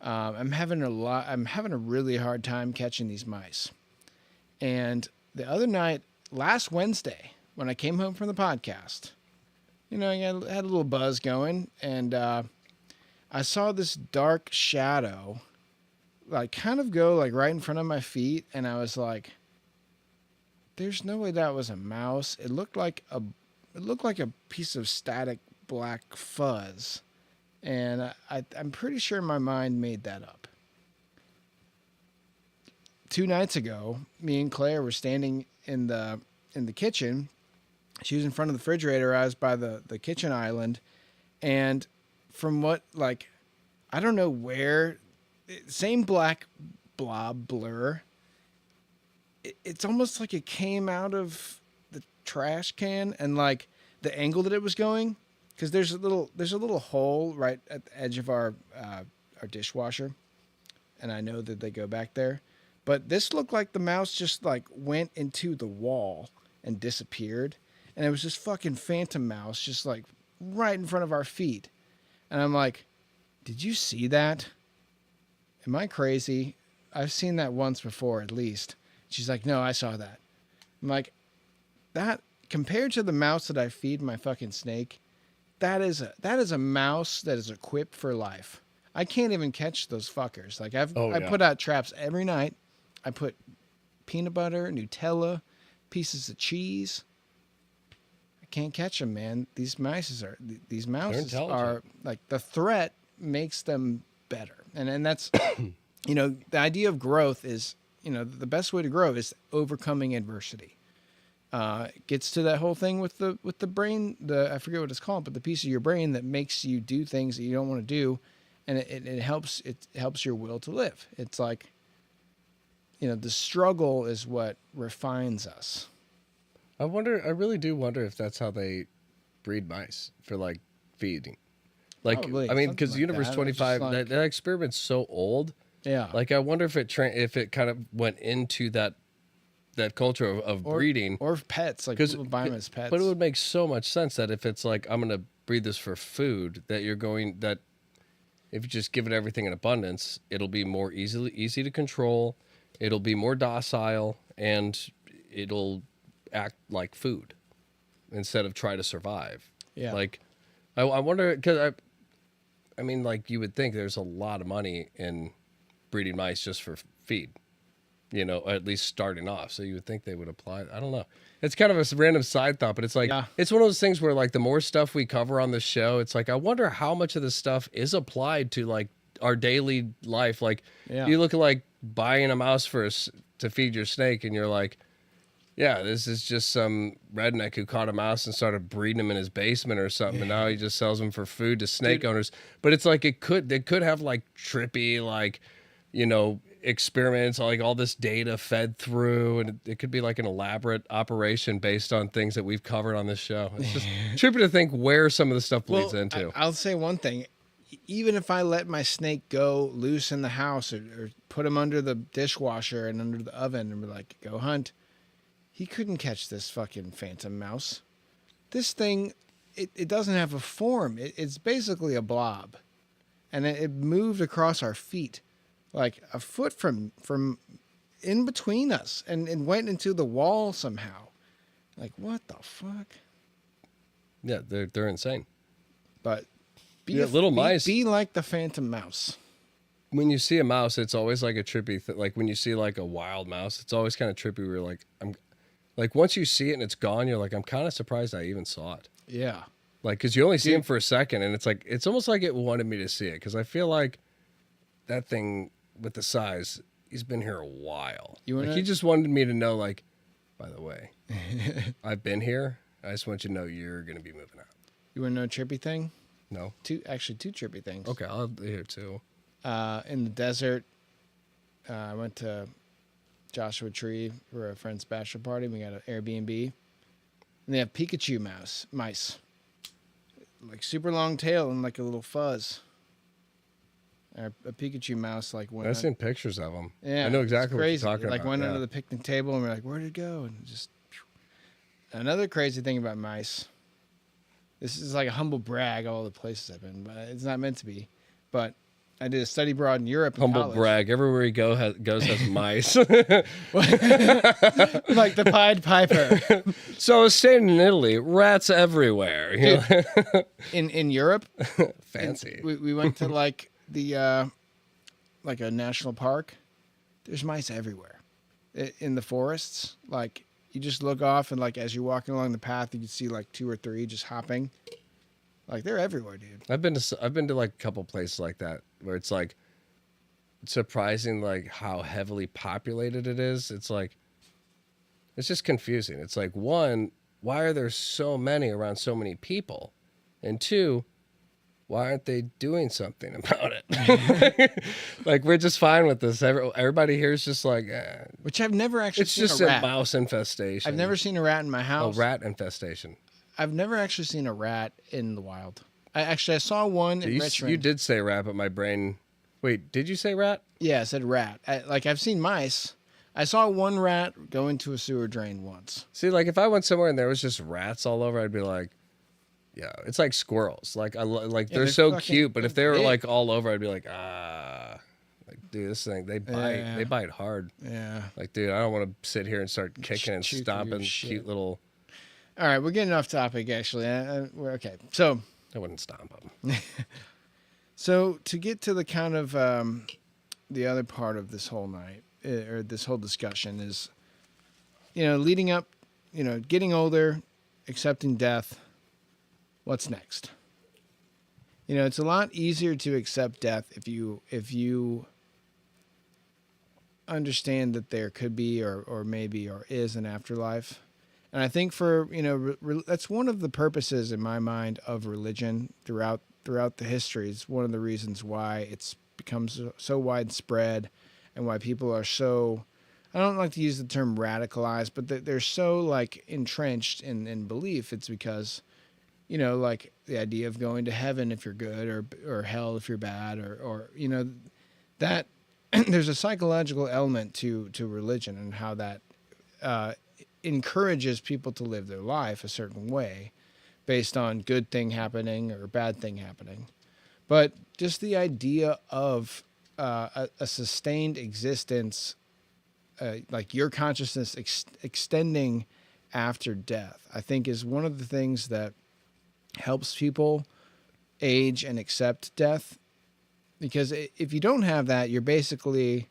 S3: I'm having a really hard time catching these mice. And the other night, last Wednesday, when I came home from the podcast, I had a little buzz going, and I saw this dark shadow, like kind of go like right in front of my feet, and I was like, "There's no way that was a mouse." It looked like a piece of static black fuzz, and I'm pretty sure my mind made that up. 2 nights ago, me and Claire were standing in the kitchen. She was in front of the refrigerator. I was by the kitchen island. And from what, like, I don't know where, same black blob blur. It's almost like it came out of the trash can, and like the angle that it was going, because there's a little hole right at the edge of our dishwasher, and I know that they go back there. But this looked like the mouse just like went into the wall and disappeared. And it was this fucking phantom mouse just like right in front of our feet. And I'm like, did you see that? Am I crazy? I've seen that once before at least. She's like, no, I saw that. I'm like, that compared to the mouse that I feed my fucking snake, that is a mouse that is equipped for life. I can't even catch those fuckers. Like I put out traps every night. I put peanut butter, Nutella, pieces of cheese. I can't catch them, man. These mouses are like, the threat makes them better. And that's, the idea of growth is, the best way to grow is overcoming adversity. It gets to that whole thing with the brain, I forget what it's called, but the piece of your brain that makes you do things that you don't want to do. And it helps your will to live. It's like, the struggle is what refines us.
S2: I really do wonder if that's how they breed mice for like feeding. Like,
S3: Probably,
S2: I mean, because
S3: like
S2: Universe
S3: that.
S2: 25, that experiment's so old.
S3: Yeah.
S2: Like, I wonder if it kind of went into that culture of breeding.
S3: Or pets, like people buy them as pets.
S2: But it would make so much sense that if it's like, I'm going to breed this for food, that if you just give it everything in abundance, it'll be more easy to control. It'll be more docile, and it'll act like food instead of try to survive.
S3: Yeah.
S2: Like, I wonder, because I mean, like, you would think there's a lot of money in breeding mice just for feed, at least starting off. So you would think they would apply. I don't know. It's kind of a random side thought, but it's like,
S3: Yeah.
S2: it's one of those things where, like, the more stuff we cover on the show, it's like, I wonder how much of this stuff is applied to, like, our daily life. Like,
S3: Yeah.
S2: you look at, like, buying a mouse to feed your snake, and you're like, yeah, this is just some redneck who caught a mouse and started breeding them in his basement or something, and now he just sells them for food to snake owners. But it's like they could have like trippy, like, experiments, like all this data fed through, and it could be like an elaborate operation based on things that we've covered on this show. It's just trippy to think where some of the stuff bleeds into.
S3: I'll say one thing. Even if I let my snake go loose in the house or put him under the dishwasher and under the oven and be like, go hunt, he couldn't catch this fucking phantom mouse. This thing, it doesn't have a form. It's basically a blob. And it moved across our feet like a foot from in between us and went into the wall somehow. Like, what the fuck?
S2: Yeah, they're insane.
S3: But
S2: little mice.
S3: Be like the phantom mouse.
S2: When you see a mouse, it's always like a trippy like when you see like a wild mouse, it's always kind of trippy where you're like, like once you see it and it's gone, you're like, I'm kind of surprised I even saw it.
S3: Yeah.
S2: Like, because you only see him for a second, and it's like, it's almost like it wanted me to see it, because I feel like that thing with the size, he's been here a while. He just wanted me to know, like, by the way, I've been here. I just want you to know you're going to be moving out.
S3: You want to know a trippy thing?
S2: No.
S3: Two trippy things.
S2: Okay, I'll hear too.
S3: In the desert, I went to Joshua Tree for a friend's bachelor party. We got an Airbnb, and they have Pikachu mice, like super long tail and like a little fuzz. A Pikachu mouse like went.
S2: I've seen pictures of them.
S3: Yeah,
S2: I know exactly what you're
S3: crazy.
S2: talking
S3: like
S2: about.
S3: went under the picnic table, and we're like, "Where'd it go?" And just another crazy thing about mice. This is like a humble brag. All the places I've been, but it's not meant to be. But I did a study abroad in Europe.
S2: Humble
S3: college.
S2: brag. Everywhere he goes has mice.
S3: Like the Pied Piper.
S2: So I was staying in Italy. Rats everywhere. You know?
S3: In Europe,
S2: Fancy.
S3: we went to like the like a national park. There's mice everywhere in the forests. Like you just look off and like as you're walking along the path, you can see like 2 or 3 just hopping. Like they're everywhere, dude.
S2: I've been to like a couple places like that where it's like surprising like how heavily populated it is. It's like it's just confusing. It's like, one, why are there so many around so many people? And two, why aren't they doing something about it? Like we're just fine with this. Everybody here is just like,
S3: Which I've never actually
S2: it's
S3: seen
S2: just
S3: a
S2: a
S3: rat.
S2: mouse infestation.
S3: I've never seen a rat in my house.
S2: A rat infestation.
S3: I've never actually seen a rat in the wild. I saw one in Richmond.
S2: You did say rat, but my brain. Wait, did you say rat?
S3: Yeah, I said rat. I've seen mice. I saw one rat go into a sewer drain once.
S2: See, like if I went somewhere and there was just rats all over, I'd be like, yeah, it's like squirrels. Like they're
S3: they're
S2: so
S3: fucking-
S2: cute, but if they
S3: they're
S2: were
S3: big.
S2: like all over, I'd be like, like dude, this thing they bite,
S3: Yeah.
S2: they bite hard.
S3: Yeah.
S2: Like, dude, I don't want to sit here and start kicking and
S3: Chew through
S2: stomping
S3: your shit.
S2: cute little.
S3: All right, we're getting off topic, actually. We're okay. So
S2: I wouldn't stomp them.
S3: So to get to the kind of the other part of this whole night or this whole discussion is, leading up, getting older, accepting death. What's next? It's a lot easier to accept death if you understand that there could be or maybe or is an afterlife. And I think for that's one of the purposes in my mind of religion throughout the history. It's one of the reasons why it's become so widespread and why people are so, I don't like to use the term radicalized, but they're so like entrenched in belief. It's because, like the idea of going to heaven if you're good or hell if you're bad or that there's a psychological element to religion and how that encourages people to live their life a certain way based on good thing happening or bad thing happening. But just the idea of a sustained existence, like your consciousness extending after death, I think, is one of the things that helps people age and accept death. Because if you don't have that, you're basically,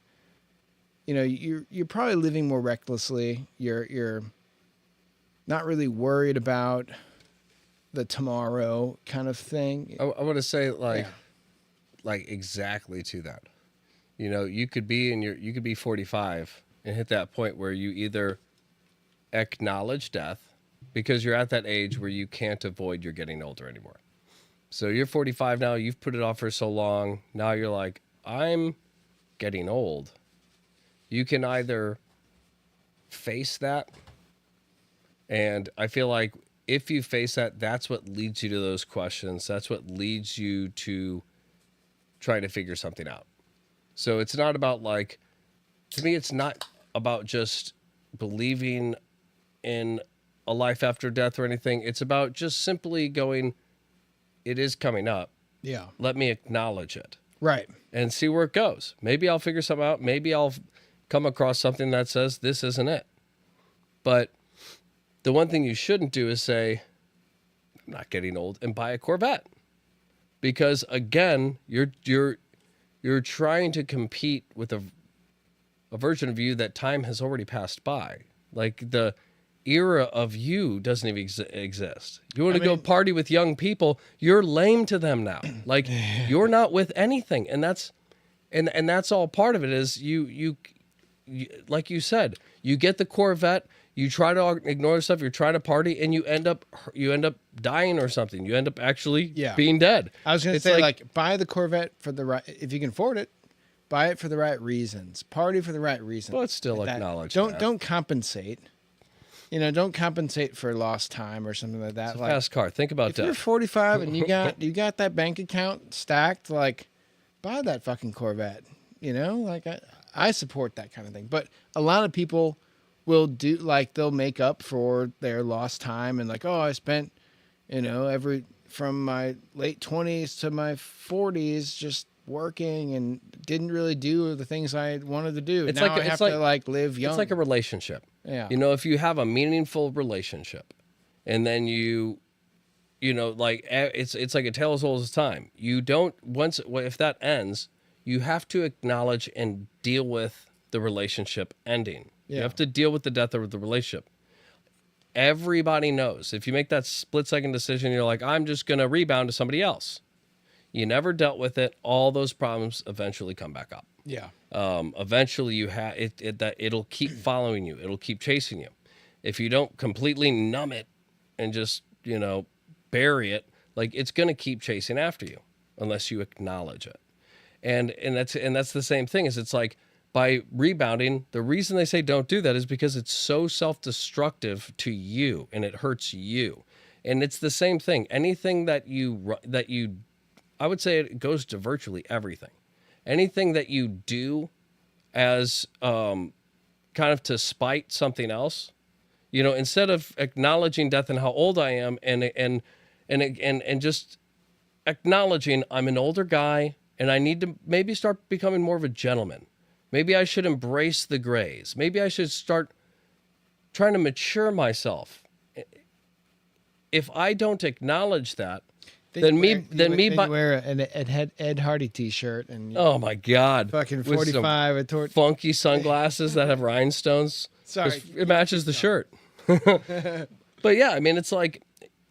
S3: you're probably living more recklessly. You're not really worried about the tomorrow kind of thing.
S2: I want to say like exactly to that. You could be 45 and hit that point where you either acknowledge death because you're at that age where you can't avoid you're getting older anymore. So you're 45 now, you've put it off for so long. Now you're like, I'm getting old. You can either face that, and I feel like if you face that, that's what leads you to those questions. That's what leads you to trying to figure something out. So it's not about like, to me, it's not about just believing in a life after death or anything. It's about just simply going, it is coming up.
S3: Yeah.
S2: Let me acknowledge it.
S3: Right.
S2: And see where it goes. Maybe I'll figure something out. Maybe I'll come across something that says this isn't it. But the one thing you shouldn't do is say, I'm not getting old, and buy a Corvette. Because again, you're trying to compete with a version of you that time has already passed by. Like the era of you doesn't even exist. You want to go party with young people, you're lame to them now. Like you're not with anything. And that's all part of it is you like you said, you get the Corvette, you try to ignore stuff, you're trying to party, and you end up dying or something. You end up actually being dead.
S3: I was going to say, like, buy the Corvette for the right, if you can afford it, buy it for the right reasons, party for the right reasons.
S2: But still acknowledge
S3: don't compensate. Don't compensate for lost time or something like that.
S2: It's a fast car. Think about
S3: if
S2: that.
S3: You're 45 and you got that bank account stacked, like, buy that fucking Corvette. Like I support that kind of thing. But a lot of people will do, like, they'll make up for their lost time and like, oh, I spent, from my late 20s to my 40s just working and didn't really do the things I wanted to do. Now I have to live young.
S2: It's like a relationship.
S3: Yeah.
S2: If you have a meaningful relationship and then it's like a tale as old as time. You don't, if that ends, you have to acknowledge and deal with the relationship ending.
S3: Yeah.
S2: You have to deal with the death of the relationship. Everybody knows if you make that split-second decision, you're like, I'm just going to rebound to somebody else. You never dealt with it. All those problems eventually come back up.
S3: Yeah.
S2: Eventually you have that it'll keep following you. It'll keep chasing you. If you don't completely numb it and just, bury it, like it's going to keep chasing after you unless you acknowledge it. And that's the same thing. Is it's like by rebounding, the reason they say don't do that is because it's so self-destructive to you and it hurts you. And it's the same thing. Anything that you I would say it goes to virtually everything. Anything that you do as kind of to spite something else, instead of acknowledging death and how old I am and just acknowledging I'm an older guy and I need to maybe start becoming more of a gentleman. Maybe I should embrace the grays. Maybe I should start trying to mature myself. If I don't acknowledge that,
S3: wear an Ed Hardy T-shirt and
S2: oh my God,
S3: fucking 45
S2: with funky sunglasses that have rhinestones.
S3: Sorry,
S2: it matches the shirt. But yeah, it's like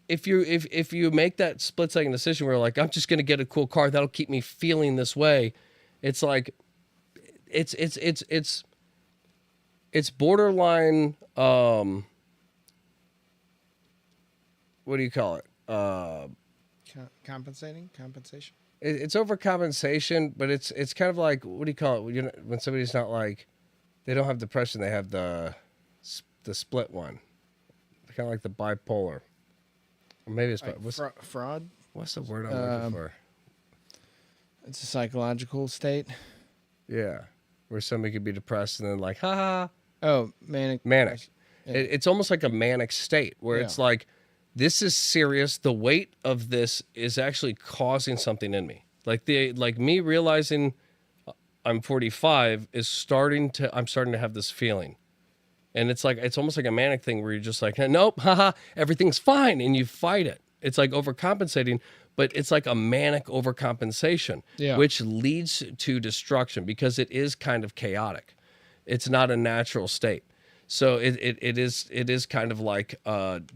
S2: if you make that split-second decision where like I'm just gonna get a cool car that'll keep me feeling this way, it's like it's borderline. What do you call it?
S3: Compensation.
S2: It's overcompensation, but it's kind of like, what do you call it? When somebody's not like, they don't have depression, they have the split one, kind of like the bipolar, or maybe it's
S3: fraud.
S2: What's the word I'm looking for?
S3: It's a psychological state.
S2: Yeah, where somebody could be depressed and then like, ha.
S3: Oh, manic.
S2: Yeah. It's almost like a manic state where it's like, this is serious. The weight of this is actually causing something in me. Like me realizing I'm 45 is I'm starting to have this feeling. And it's almost like a manic thing where you're just like, nope, haha, everything's fine. And you fight it. It's like overcompensating, but it's like a manic overcompensation, which leads to destruction because it is kind of chaotic. It's not a natural state. So it is kind of like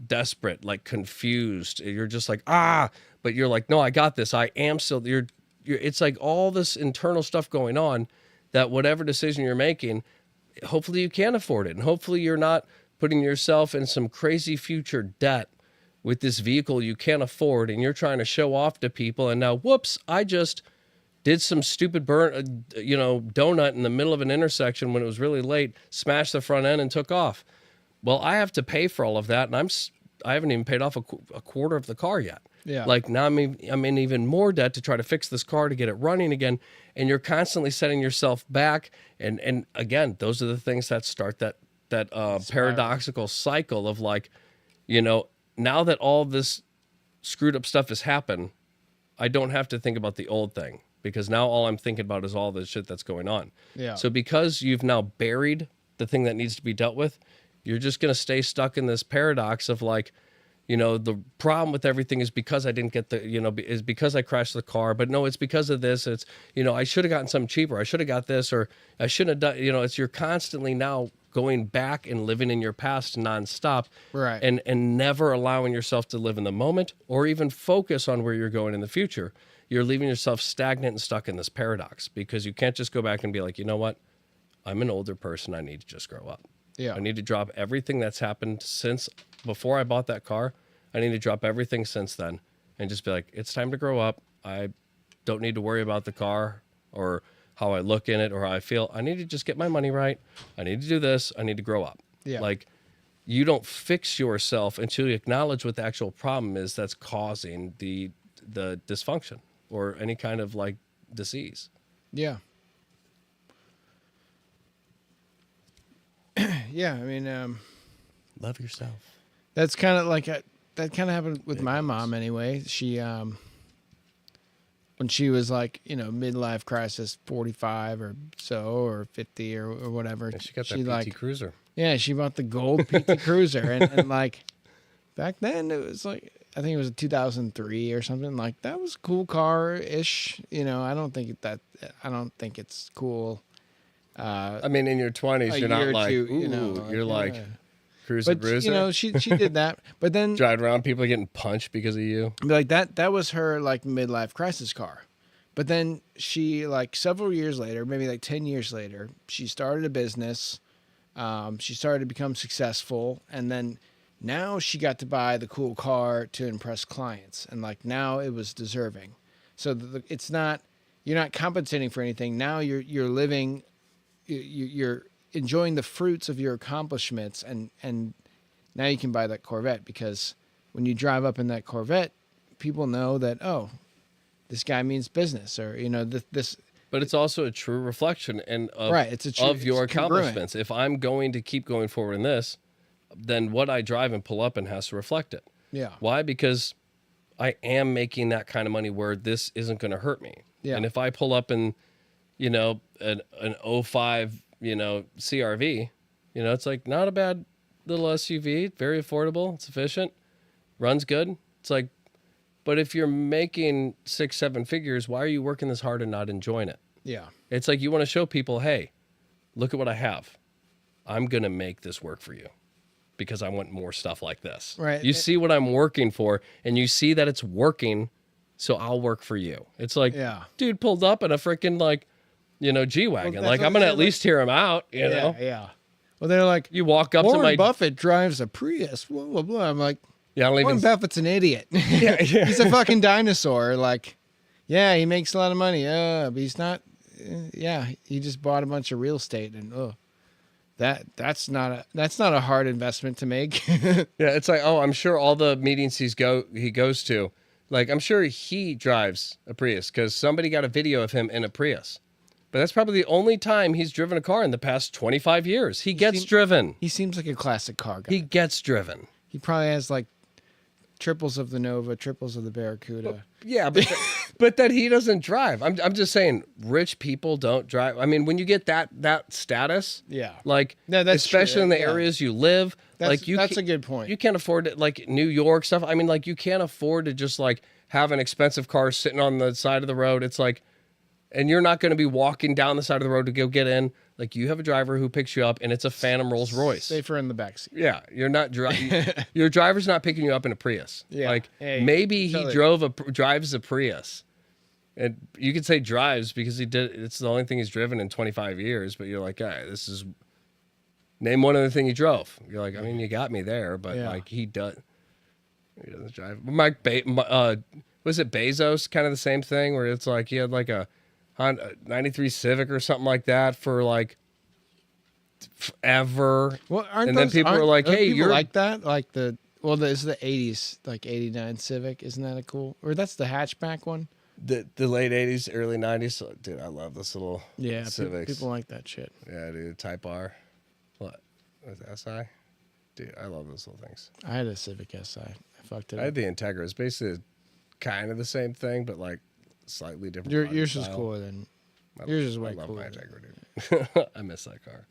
S2: desperate, like confused. You're just like, but you're like, no, I got this. I am still, you're it's like all this internal stuff going on that whatever decision you're making, hopefully you can afford it. And hopefully you're not putting yourself in some crazy future debt with this vehicle you can't afford. And you're trying to show off to people. And now, whoops, I just did some stupid donut in the middle of an intersection when it was really late, smashed the front end and took off. Well, I have to pay for all of that. And I haven't even paid off a quarter of the car yet.
S3: Yeah.
S2: Like now I'm in even more debt to try to fix this car to get it running again. And you're constantly setting yourself back. And again, those are the things that start that paradoxical cycle of like, now that all this screwed up stuff has happened, I don't have to think about the old thing because now all I'm thinking about is all the shit that's going on.
S3: Yeah.
S2: So because you've now buried the thing that needs to be dealt with, you're just going to stay stuck in this paradox of like, the problem with everything is because I didn't get is because I crashed the car, but no, it's because of this. It's, I should have gotten something cheaper. I should have got this, or I shouldn't have done, you're constantly now going back and living in your past nonstop.
S3: Right.
S2: And never allowing yourself to live in the moment or even focus on where you're going in the future. You're leaving yourself stagnant and stuck in this paradox because you can't just go back and be like, you know what? I'm an older person. I need to just grow up.
S3: Yeah.
S2: I need to drop everything that's happened since before I bought that car. I need to drop everything since then and just be like, it's time to grow up. I don't need to worry about the car or how I look in it or how I feel. I need to just get my money right. I need to do this. I need to grow up.
S3: Yeah.
S2: Like you don't fix yourself until you acknowledge what the actual problem is that's causing the dysfunction or any kind of like disease.
S3: Yeah. Yeah, I mean,
S2: love yourself.
S3: That's kind of like that kind of happened with my mom anyway. She when she was like, midlife crisis, 45 or so, or 50 or whatever.
S2: Yeah, she got that PT Cruiser.
S3: Yeah, she bought the gold PT Cruiser, and like back then it was like I think it was a 2003 or something. Like that was a cool car ish. I don't think it's cool.
S2: I mean, in your 20s, you're not like, ooh, you're like cruiser bruiser.
S3: She did that, but then
S2: driving around, people are getting punched because of you.
S3: Like that was her like midlife crisis car. But then she like several years later, maybe like 10 years later, she started a business. She started to become successful, and then now she got to buy the cool car to impress clients, and like now it was deserving. So it's not you're not compensating for anything. Now you're living. You're enjoying the fruits of your accomplishments, and now you can buy that Corvette because when you drive up in that Corvette, people know that, oh, this guy means business, or this.
S2: But it's also a true reflection of your accomplishments. If I'm going to keep going forward in this, then what I drive and pull up in has to reflect it.
S3: Yeah.
S2: Why? Because I am making that kind of money where this isn't going to hurt me.
S3: Yeah.
S2: And if I pull up in an 05, CRV, it's like not a bad little SUV, very affordable, it's efficient, runs good. It's like, but if you're making 6-7 figures, why are you working this hard and not enjoying it?
S3: Yeah.
S2: It's like you want to show people, hey, look at what I have. I'm going to make this work for you because I want more stuff like this.
S3: Right.
S2: You see what I'm working for and you see that it's working, so I'll work for you. It's like, dude pulled up in a freaking G-Wagon.
S3: Well,
S2: like, I'm going to at least hear him out, you know?
S3: Yeah. Well, they're like,
S2: you walk up
S3: Warren
S2: to my...
S3: Buffett drives a Prius, blah, blah, blah. I'm like,
S2: yeah,
S3: Warren Buffett's an idiot.
S2: Yeah.
S3: He's a fucking dinosaur. Like, yeah, he makes a lot of money. But he's not... he just bought a bunch of real estate, and that's not a hard investment to make.
S2: Yeah, it's like, I'm sure all the meetings he goes to, like, I'm sure he drives a Prius because somebody got a video of him in a Prius. But that's probably the only time he's driven a car in the past 25 years. He gets driven.
S3: He seems like a classic car guy.
S2: He gets driven.
S3: He probably has like triples of the Nova, triples of the Barracuda.
S2: Yeah, but but that he doesn't drive. I'm just saying, rich people don't drive. I mean, when you get that status,
S3: Yeah.
S2: like
S3: No, that's
S2: especially
S3: true.
S2: in the
S3: Yeah.
S2: areas you live,
S3: That's
S2: like you
S3: that's
S2: ca-
S3: a good point.
S2: You can't afford it, like New York stuff. I mean, like you can't afford to just like have an expensive car sitting on the side of the road. It's like, and you're not going to be walking down the side of the road to go get in. Like you have a driver who picks you up, and it's a Phantom Rolls Royce.
S3: Safer in the backseat.
S2: Yeah, you're not your driver's not picking you up in a Prius.
S3: Yeah.
S2: Like
S3: Hey,
S2: maybe he
S3: totally.
S2: drives a Prius. And you could say drives because it's the only thing he's driven in 25 years, but you're like, all right, name one other thing he drove. You're like, I mean, you got me there, but
S3: Yeah.
S2: like he doesn't drive. Was it Bezos? Kind of the same thing where it's like he had like a Honda 93 Civic or something like that for like forever.
S3: Well,
S2: And then people were like, hey, you're
S3: like that? Like this is the 80s, like 89 Civic. Isn't that a cool? Or that's the hatchback one?
S2: the late 80s, early 90s. Dude, I love this little
S3: Yeah,
S2: Civics.
S3: people like that shit.
S2: Yeah, dude, Type R. What? Was it SI? Dude, I love those little things.
S3: I had a Civic Si. I fucked it
S2: I
S3: up.
S2: had the Integra. It's basically kind of the same thing, but like slightly different. body
S3: Yours is
S2: style.
S3: cooler than
S2: I-
S3: yours is
S2: I
S3: way
S2: love
S3: cooler.
S2: my Integra, dude. I miss that car.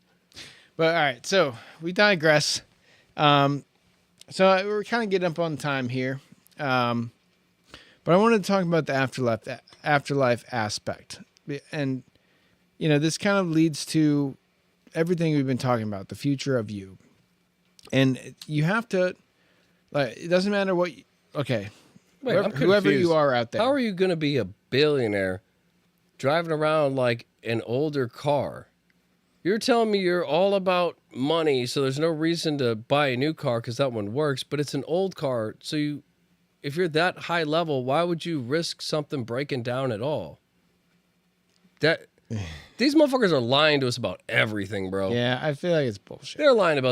S3: But all right, so we digress. So we're kind of getting up on time here, but I wanted to talk about the afterlife aspect, and this kind of leads to everything we've been talking about, the future of you, and you have to like. It doesn't matter what. Okay,
S2: Wait, I'm
S3: whoever
S2: confused.
S3: you are out there.
S2: How are you going to be a billionaire driving around like an older car? You're telling me you're all about money, so there's no reason to buy a new car because that one works, but it's an old car. So if you're that high level, why would you risk something breaking down at all? These motherfuckers are lying to us about everything, bro.
S3: Yeah, I feel like it's bullshit.
S2: They're lying to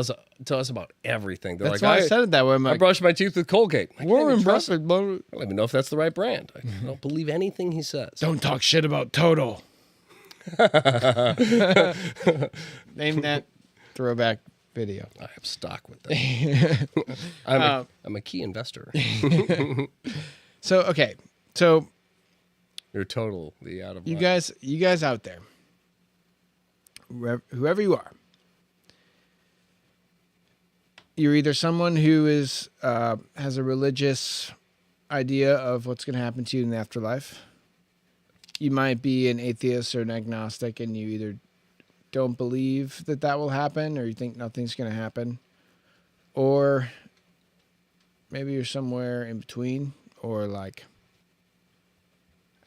S2: us about everything. They're
S3: That's
S2: like,
S3: why I said it that way. I'm
S2: I
S3: like,
S2: brush my teeth with Colgate. I can't even
S3: Warren
S2: trust
S3: Buffett, bro.
S2: I don't even know if that's the right brand. I don't believe anything he says.
S3: Don't talk shit about Total. Name that throwback video.
S2: I have stock with that. I'm a key investor.
S3: So okay, so
S2: You're totally out of
S3: you
S2: line.
S3: guys out there, whoever you are, you're either someone who is has a religious idea of what's going to happen to you in the afterlife. You might be an atheist or an agnostic, and you either don't believe that will happen, or you think nothing's going to happen, or maybe you're somewhere in between, or like,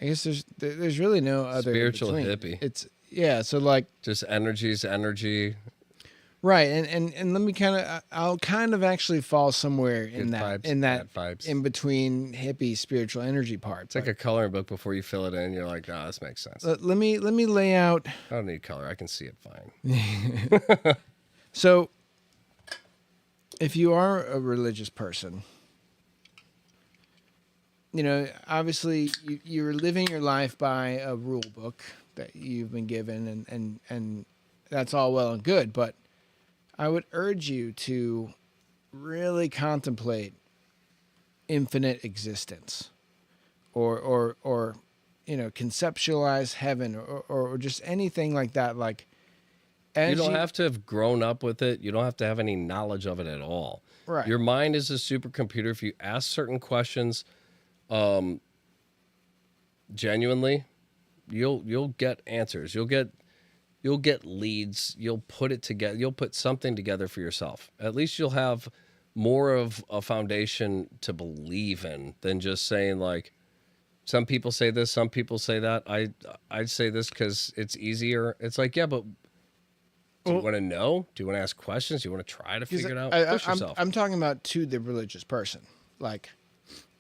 S3: I guess there's really no other
S2: Spiritual
S3: in
S2: hippie.
S3: It's so like
S2: Just energy's energy.
S3: right, and let me I'll kind of actually fall somewhere in
S2: Good
S3: that
S2: vibes, bad vibes.
S3: in between hippie spiritual energy part.
S2: It's like a coloring book before you fill it in. You're like, nah, this makes sense.
S3: Let me lay out.
S2: I don't need color. I can see it fine.
S3: So, if you are a religious person, obviously you're living your life by a rule book that you've been given, and that's all well and good. But I would urge you to really contemplate infinite existence, or conceptualize heaven, or just anything like that. Like,
S2: You don't have to have grown up with it. You don't have to have any knowledge of it at all.
S3: Right.
S2: Your mind is a supercomputer. If you ask certain questions, genuinely, you'll get answers. You'll get leads. You'll put it together. You'll put something together for yourself. At least you'll have more of a foundation to believe in than just saying like, some people say this, some people say that. I'd say this because it's easier. It's like, yeah, but do you want to know? Do you want to ask questions? Do you want to try to figure it out? Push yourself.
S3: I'm talking about to the religious person. Like,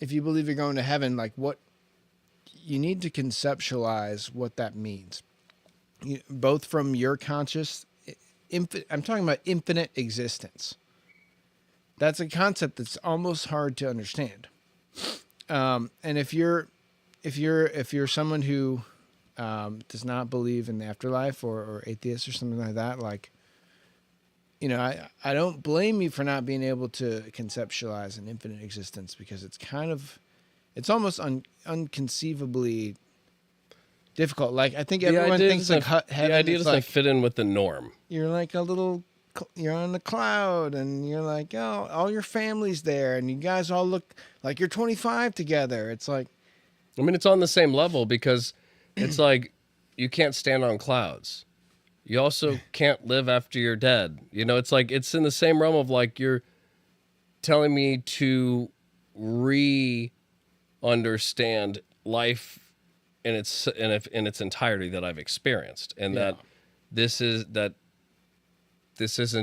S3: if you believe you're going to heaven, like, what you need to conceptualize what that means, both from your conscious. I'm talking about infinite existence. That's a concept that's almost hard to understand. And if you're someone who does not believe in the afterlife, or atheist or something like that, like, I don't blame you for not being able to conceptualize an infinite existence, because it's almost unconceivably difficult. Like, I think everyone thinks like heaven.
S2: The idea
S3: it's
S2: doesn't
S3: like
S2: fit in with the norm.
S3: you're like you're on the cloud, and you're like, oh, all your family's there, and you guys all look like you're 25 together. It's like,
S2: I mean, it's on the same level, because it's like you can't stand on clouds. You also can't live after you're dead. It's like it's in the same realm of like you're telling me to understand life in its entirety that I've experienced, and that this isn't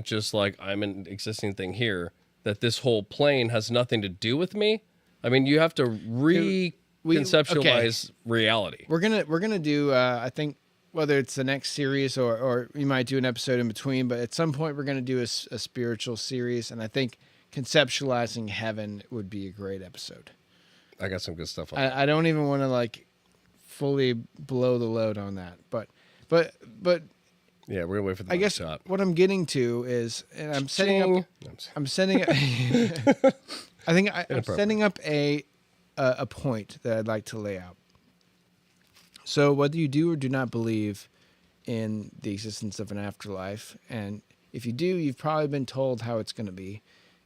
S2: just like I'm an existing thing here. That this whole plane has nothing to do with me. I mean, you have to conceptualize reality.
S3: We're gonna do I think, whether it's the next series or we might do an episode in between, but at some point we're gonna do a spiritual series, and I think conceptualizing heaven would be a great episode.
S2: I got some good stuff on
S3: I don't even want to like fully blow the load on that, but
S2: yeah, we're gonna wait for the
S3: I guess
S2: shot.
S3: what I'm getting to is, and I'm setting up I'm setting up a point that I'd like to lay out. So whether you do or do not believe in the existence of an afterlife, and if you do, you've probably been told how it's going to be.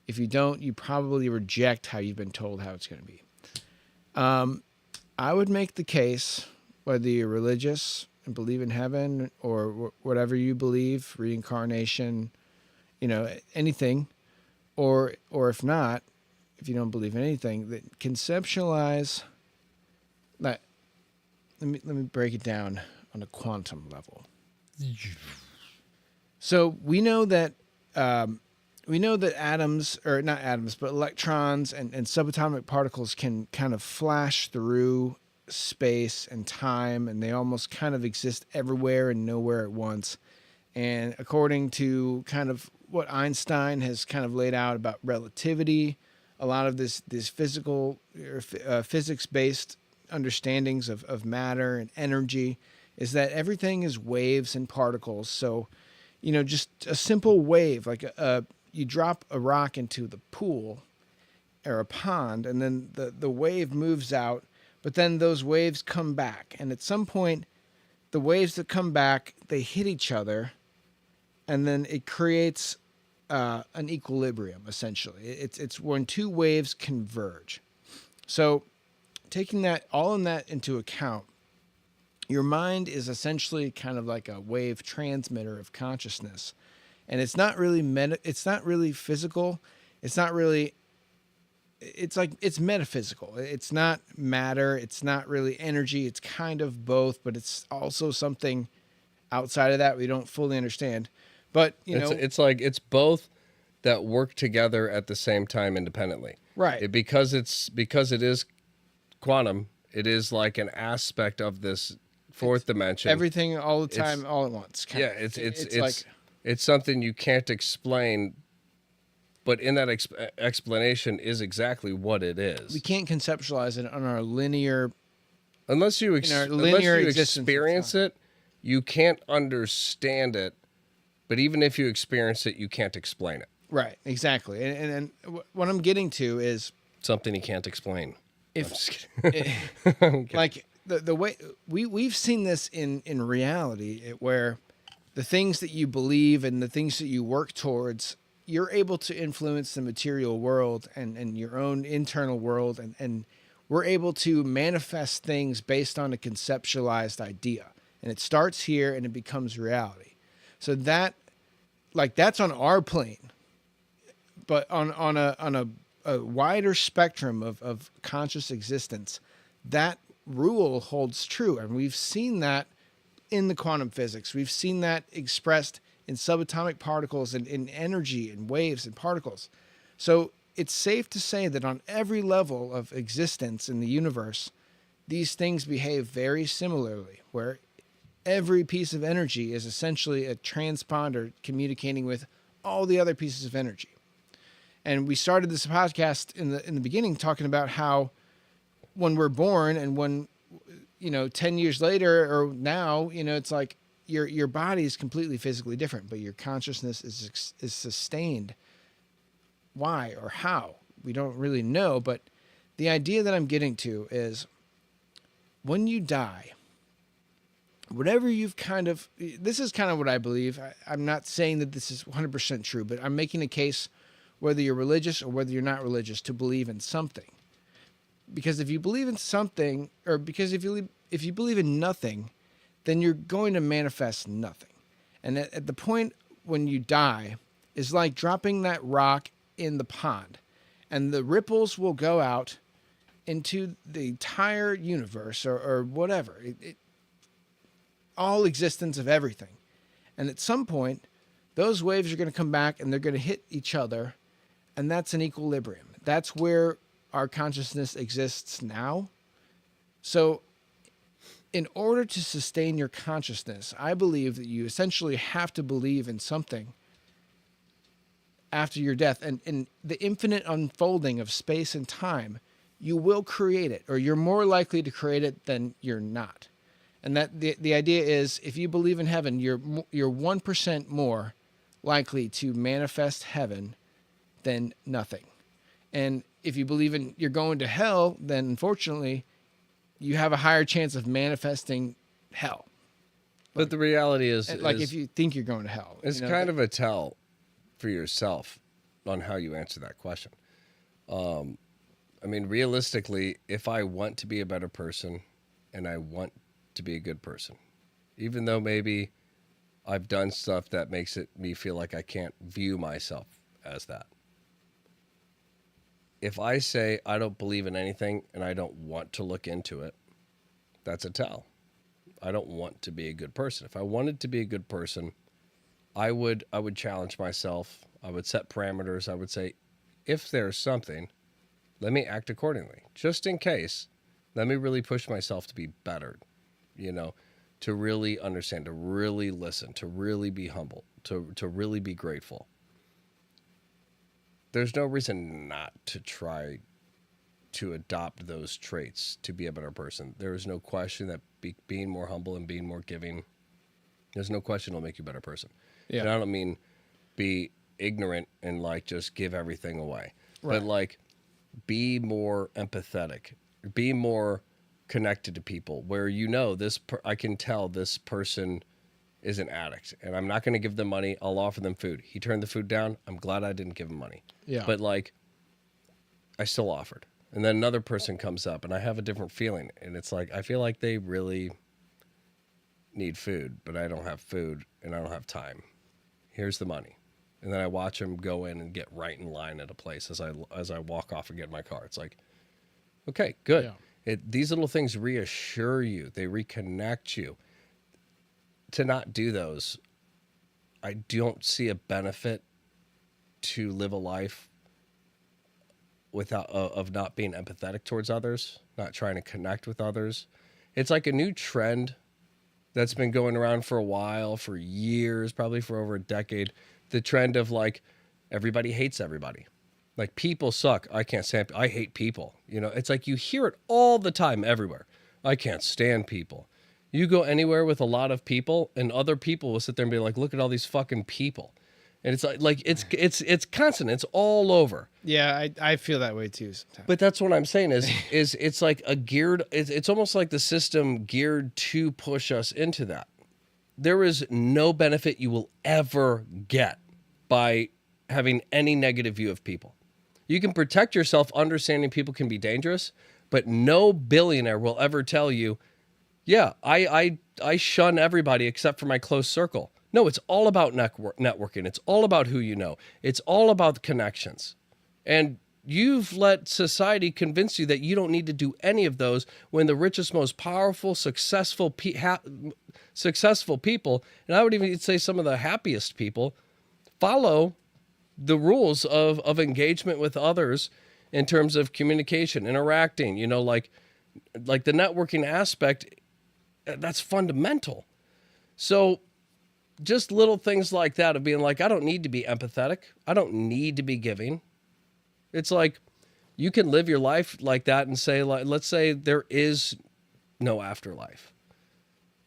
S3: If you don't, you probably reject how you've been told how it's going to be. I would make the case, whether you're religious and believe in heaven or whatever you believe, reincarnation, anything, or if not, if you don't believe in anything, that conceptualize that. Let me break it down on a quantum level. So we know that atoms, or not atoms, but electrons and subatomic particles can kind of flash through space and time, and they almost kind of exist everywhere and nowhere at once. And according to kind of what Einstein has kind of laid out about relativity, a lot of this physical or physics-based understandings of matter and energy is that everything is waves and particles. So, just a simple wave, like you drop a rock into the pool or a pond, and then the wave moves out, but then those waves come back. And at some point, the waves that come back, they hit each other, and then it creates an equilibrium, essentially. It's when two waves converge. So taking all of that into account, your mind is essentially kind of like a wave transmitter of consciousness. And it's not really it's not really physical. It's metaphysical. It's not matter. It's not really energy. It's kind of both, but it's also something outside of that we don't fully understand. But,
S2: it's like it's both that work together at the same time independently.
S3: Right.
S2: Because it is quantum, it is like an aspect of this fourth dimension.
S3: Everything all the time, all at once.
S2: It's something you can't explain, but in that explanation is exactly what it is.
S3: We can't conceptualize it on our linear.
S2: Unless you experience it, you can't understand it. But even if you experience it, you can't explain it.
S3: Right, exactly. And what I'm getting to is
S2: something you can't explain.
S3: Like the way we've seen this in reality, where the things that you believe and the things that you work towards, you're able to influence the material world and your own internal world, and we're able to manifest things based on a conceptualized idea, and it starts here and it becomes reality. So that's on our plane, but on a wider spectrum of conscious existence, that rule holds true. And we've seen that in the quantum physics. We've seen that expressed in subatomic particles and in energy and waves and particles. So it's safe to say that on every level of existence in the universe, these things behave very similarly, where every piece of energy is essentially a transponder communicating with all the other pieces of energy. And we started this podcast in the beginning talking about how when we're born and when, 10 years later or now, it's like your body is completely physically different, but your consciousness is sustained. Why or how? We don't really know, but the idea that I'm getting to is when you die, whatever you've this is kind of what I believe. I'm not saying that this is 100% true, but I'm making a case, whether you're religious or whether you're not religious, to believe in something. Because if you believe in something, or because if you believe in nothing, then you're going to manifest nothing. And at the point when you die is like dropping that rock in the pond, and the ripples will go out into the entire universe or whatever, all existence of everything. And at some point, those waves are going to come back and they're going to hit each other, and that's an equilibrium. That's where our consciousness exists now. So in order to sustain your consciousness, I believe that you essentially have to believe in something after your death. And in the infinite unfolding of space and time, you will create it, or you're more likely to create it than you're not. And that the idea is, if you believe in heaven, you're 1% more likely to manifest heaven than nothing. And if you believe in you're going to hell, then unfortunately, you have a higher chance of manifesting hell.
S2: But the reality is,
S3: if you think you're going to hell,
S2: it's kind of a tell for yourself on how you answer that question. I mean, realistically, if I want to be a better person and I want to be a good person, even though maybe I've done stuff that makes me feel like I can't view myself as that. If I say I don't believe in anything and I don't want to look into it, that's a tell. I don't want to be a good person. If I wanted to be a good person, I would challenge myself. I would set parameters. I would say, if there's something, let me act accordingly. Just in case, let me really push myself to be better, to really understand, to really listen, to really be humble, to really be grateful. There's no reason not to try to adopt those traits to be a better person. There is no question that being more humble and being more giving, there's no question it'll make you a better person. Yeah. And I don't mean be ignorant and just give everything away, right. But be more empathetic, be more connected to people where I can tell this person is an addict and I'm not going to give them money. I'll offer them food. He turned the food down. I'm glad I didn't give him money. Yeah. But I still offered. And then another person comes up and I have a different feeling. And it's I feel like they really need food, but I don't have food and I don't have time. Here's the money. And then I watch them go in and get right in line at a place as I walk off and get in my car. It's okay, good. Yeah. These little things reassure you. They reconnect you. To not do those, I don't see a benefit to live a life of not being empathetic towards others, not trying to connect with others. It's a new trend that's been going around for a while, for years, probably for over a decade. The trend of everybody hates everybody. People suck. I can't stand. I hate people. It's you hear it all the time everywhere. I can't stand people. You go anywhere with a lot of people, and other people will sit there and be look at all these fucking people. And it's it's constant. It's all over.
S3: Yeah, I feel that way too sometimes.
S2: But that's what I'm saying is it's a geared. It's almost like the system geared to push us into that. There is no benefit you will ever get by having any negative view of people. You can protect yourself understanding people can be dangerous, but no billionaire will ever tell you, yeah, I shun everybody except for my close circle. No, it's all about networking. It's all about who you know. It's all about the connections. And you've let society convince you that you don't need to do any of those when the richest, most powerful, successful people, and I would even say some of the happiest people, follow the rules of engagement with others in terms of communication, interacting, like the networking aspect. That's fundamental. So just little things like that of being I don't need to be empathetic. I don't need to be giving. It's you can live your life like that and say, let's say there is no afterlife.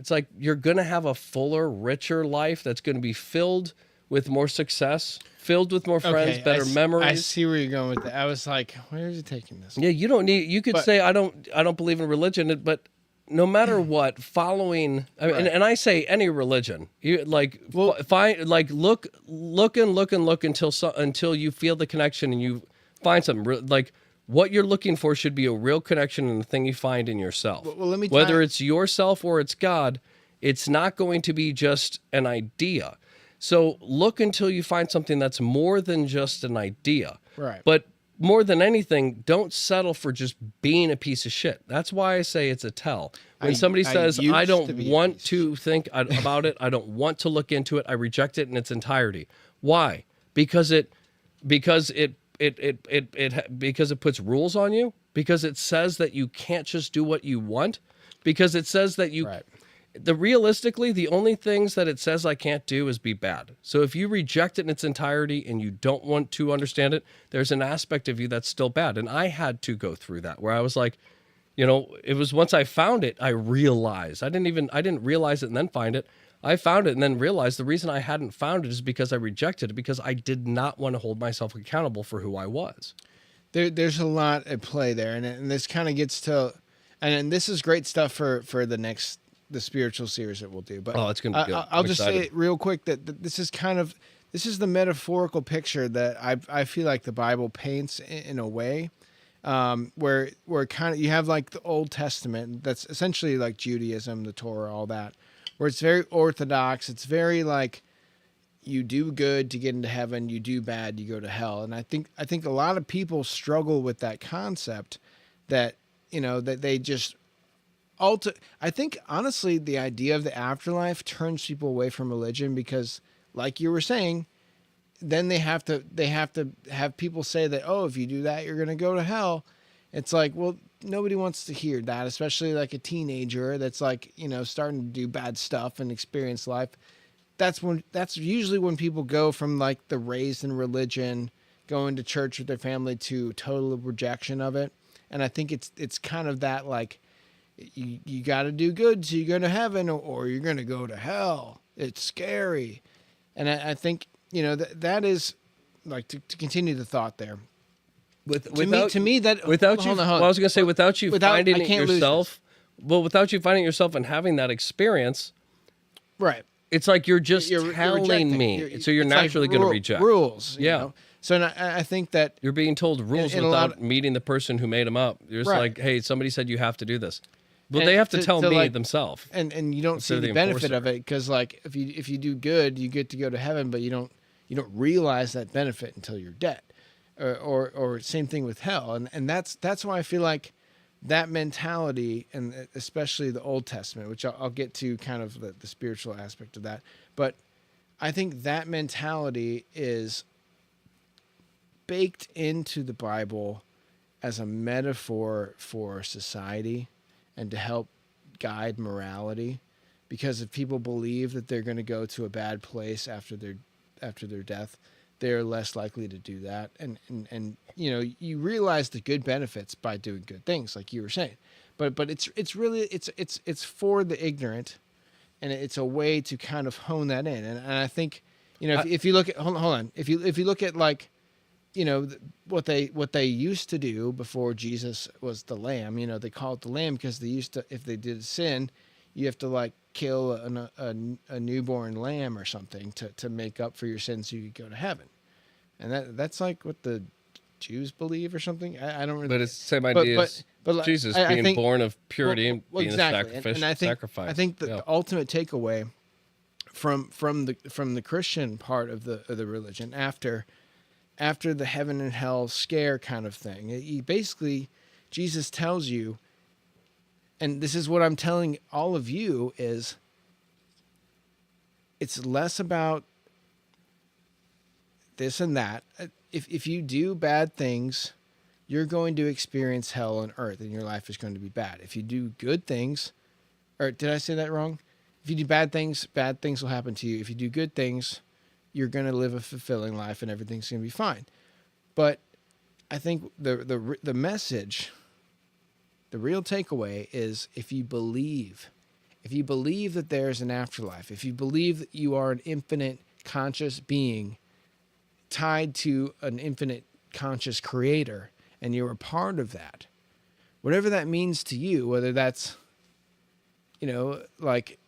S2: It's like you're going to have a fuller, richer life that's going to be filled with more success, filled with more friends, better memories.
S3: I see where you're going with that. I was like, where is it taking this?
S2: Yeah, you don't need. You could say I don't believe in religion, but no matter what, following. I mean,
S3: Right.
S2: and I say any religion. You like find look until you feel the connection and you find something like. What you're looking for should be a real connection in the thing you find in yourself.
S3: Well, let me
S2: Whether it's yourself or it's God, it's not going to be just an idea. So look until you find something that's more than just an idea.
S3: Right.
S2: But more than anything, don't settle for just being a piece of shit. That's why I say it's a tell. When somebody says, I don't want to think about it, I don't want to look into it, I reject it in its entirety. Why? Because it puts rules on you, because it says that you can't just do what you want, because it says that you realistically the only things that it says I can't do is be bad. So if you reject it in its entirety and you don't want to understand it, there's an aspect of you that's still bad. And I had to go through that where I was like, it was once I found it, I realized I didn't realize it and then find it. I found it and then realized the reason I hadn't found it is because I rejected it, because I did not want to hold myself accountable for who I was.
S3: There's a lot at play there, and this kind of gets to, and this is great stuff for the spiritual series that we'll do. But
S2: it's going to be good.
S3: I'll just say real quick that this is the metaphorical picture that I feel like the Bible paints in a way, where kind of you have like the Old Testament that's essentially like Judaism, the Torah, all that. Where it's very orthodox. It's very like you do good to get into heaven, you do bad, you go to hell. And I think a lot of people struggle with that concept that, that they just I think honestly the idea of the afterlife turns people away from religion because, like you were saying, then they have to have people say that, oh, if you do that, you're going to go to hell. It's like, well, nobody wants to hear that, especially like a teenager that's like, starting to do bad stuff and experience life. That's usually when people go from like the raised in religion, going to church with their family, to total rejection of it. And I think it's kind of that like, you got to do good so you go to heaven or you're going to go to hell. It's scary. And I think, that is like to continue the thought there. Without you finding it yourself and having that experience, right?
S2: It's like you're telling me, so you're naturally going to reject
S3: rules.
S2: Yeah.
S3: So I think that
S2: you're being told rules without meeting the person who made them up. You're just like, hey, somebody said you have to do this. Well, they have to tell me themselves,
S3: and you don't see the benefit of it because, like, if you do good, you get to go to heaven, but you don't realize that benefit until you're dead. Or same thing with hell, and that's why I feel like that mentality, and especially the Old Testament, which I'll get to kind of the spiritual aspect of that, but I think that mentality is baked into the Bible as a metaphor for society and to help guide morality, because if people believe that they're going to go to a bad place after their death, they're less likely to do that. And you realize the good benefits by doing good things, like you were saying. But it's really it's for the ignorant, and it's a way to kind of hone that in. And I think, if you look at hold on, if you look at like, what they used to do before Jesus was the lamb, they call it the lamb because they used to, if they did sin, you have to like kill a newborn lamb or something to make up for your sins so you could go to heaven. And that's like what the Jews believe or something. I don't really.
S2: But it's the same idea as Jesus being born of purity and being
S3: exactly.
S2: a sacrifice.
S3: I think the ultimate takeaway from the Christian part of the religion after the heaven and hell scare kind of thing, Jesus tells you, and this is what I'm telling all of you, is it's less about this and that. If you do bad things, you're going to experience hell on earth and your life is going to be bad. If you do good things, or did I say that wrong? If you do bad things will happen to you. If you do good things, you're going to live a fulfilling life and everything's going to be fine. But I think the message, the real takeaway is, if you believe if you believe that there's an afterlife, if you believe that you are an infinite conscious being tied to an infinite conscious creator, and you're a part of that, whatever that means to you, whether that's, like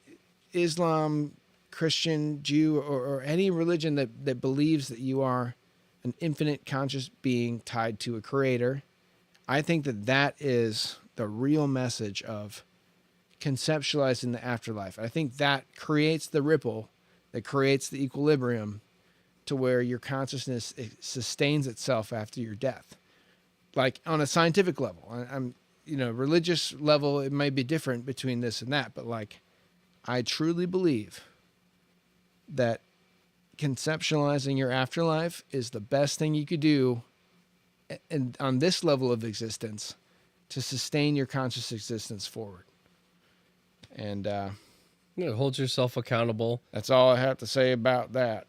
S3: Islam, Christian, Jew, or any religion that believes that you are an infinite conscious being tied to a creator, I think that is the real message of conceptualizing the afterlife. I think that creates the ripple, that creates the equilibrium to where your consciousness sustains itself after your death. Like on a scientific level, I'm religious level, it might be different between this and that, but like, I truly believe that conceptualizing your afterlife is the best thing you could do and on this level of existence to sustain your conscious existence forward. And
S2: It holds yourself accountable.
S3: that's all I have to say about that.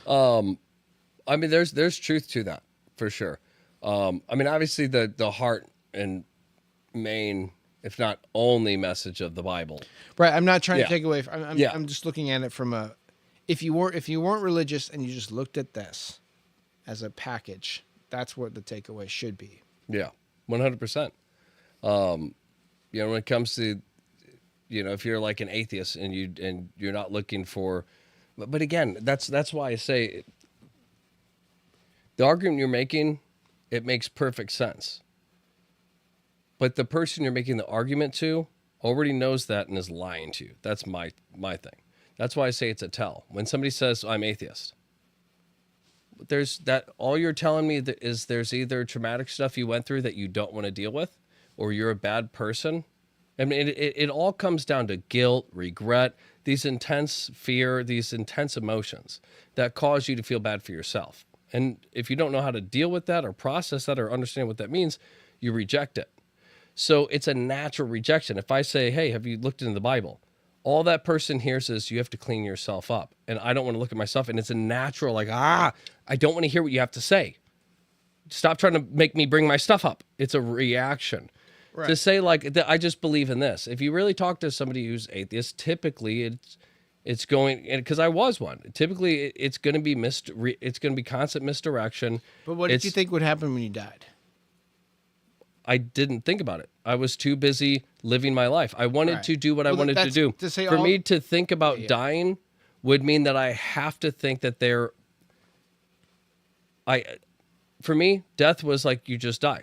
S2: I mean, there's truth to that for sure. I mean, obviously the heart and main, if not only, message of the Bible.
S3: Right. I'm not trying
S2: Yeah.
S3: to take away.
S2: Yeah.
S3: I'm just looking at it from a. If you weren't religious and you just looked at this as a package, that's what the takeaway should be.
S2: Yeah, 100%. When it comes to, if you're like an atheist and you're not looking for, but again, that's why I say the argument you're making, it makes perfect sense. But the person you're making the argument to already knows that and is lying to you. That's my thing. That's why I say it's a tell. When somebody says, I'm atheist, there's that all you're telling me is there's either traumatic stuff you went through that you don't want to deal with, or you're a bad person. I mean, it all comes down to guilt, regret, these intense fear, these intense emotions that cause you to feel bad for yourself. And if you don't know how to deal with that or process that or understand what that means, you reject it. So it's a natural rejection. If I say, hey, have you looked into the Bible? All that person hears is you have to clean yourself up. And I don't want to look at myself. And it's a natural, like, I don't want to hear what you have to say. Stop trying to make me bring my stuff up. It's a reaction. Right. To say, like, I just believe in this. If you really talk to somebody who's atheist, typically it's going, because I was one. Typically, it's going to be it's going to be constant misdirection.
S3: But what did you think would happen when you died?
S2: I didn't think about it. I was too busy living my life. I wanted to do what I wanted to do. For me to think about dying would mean that I have to think that for me, death was like you just die.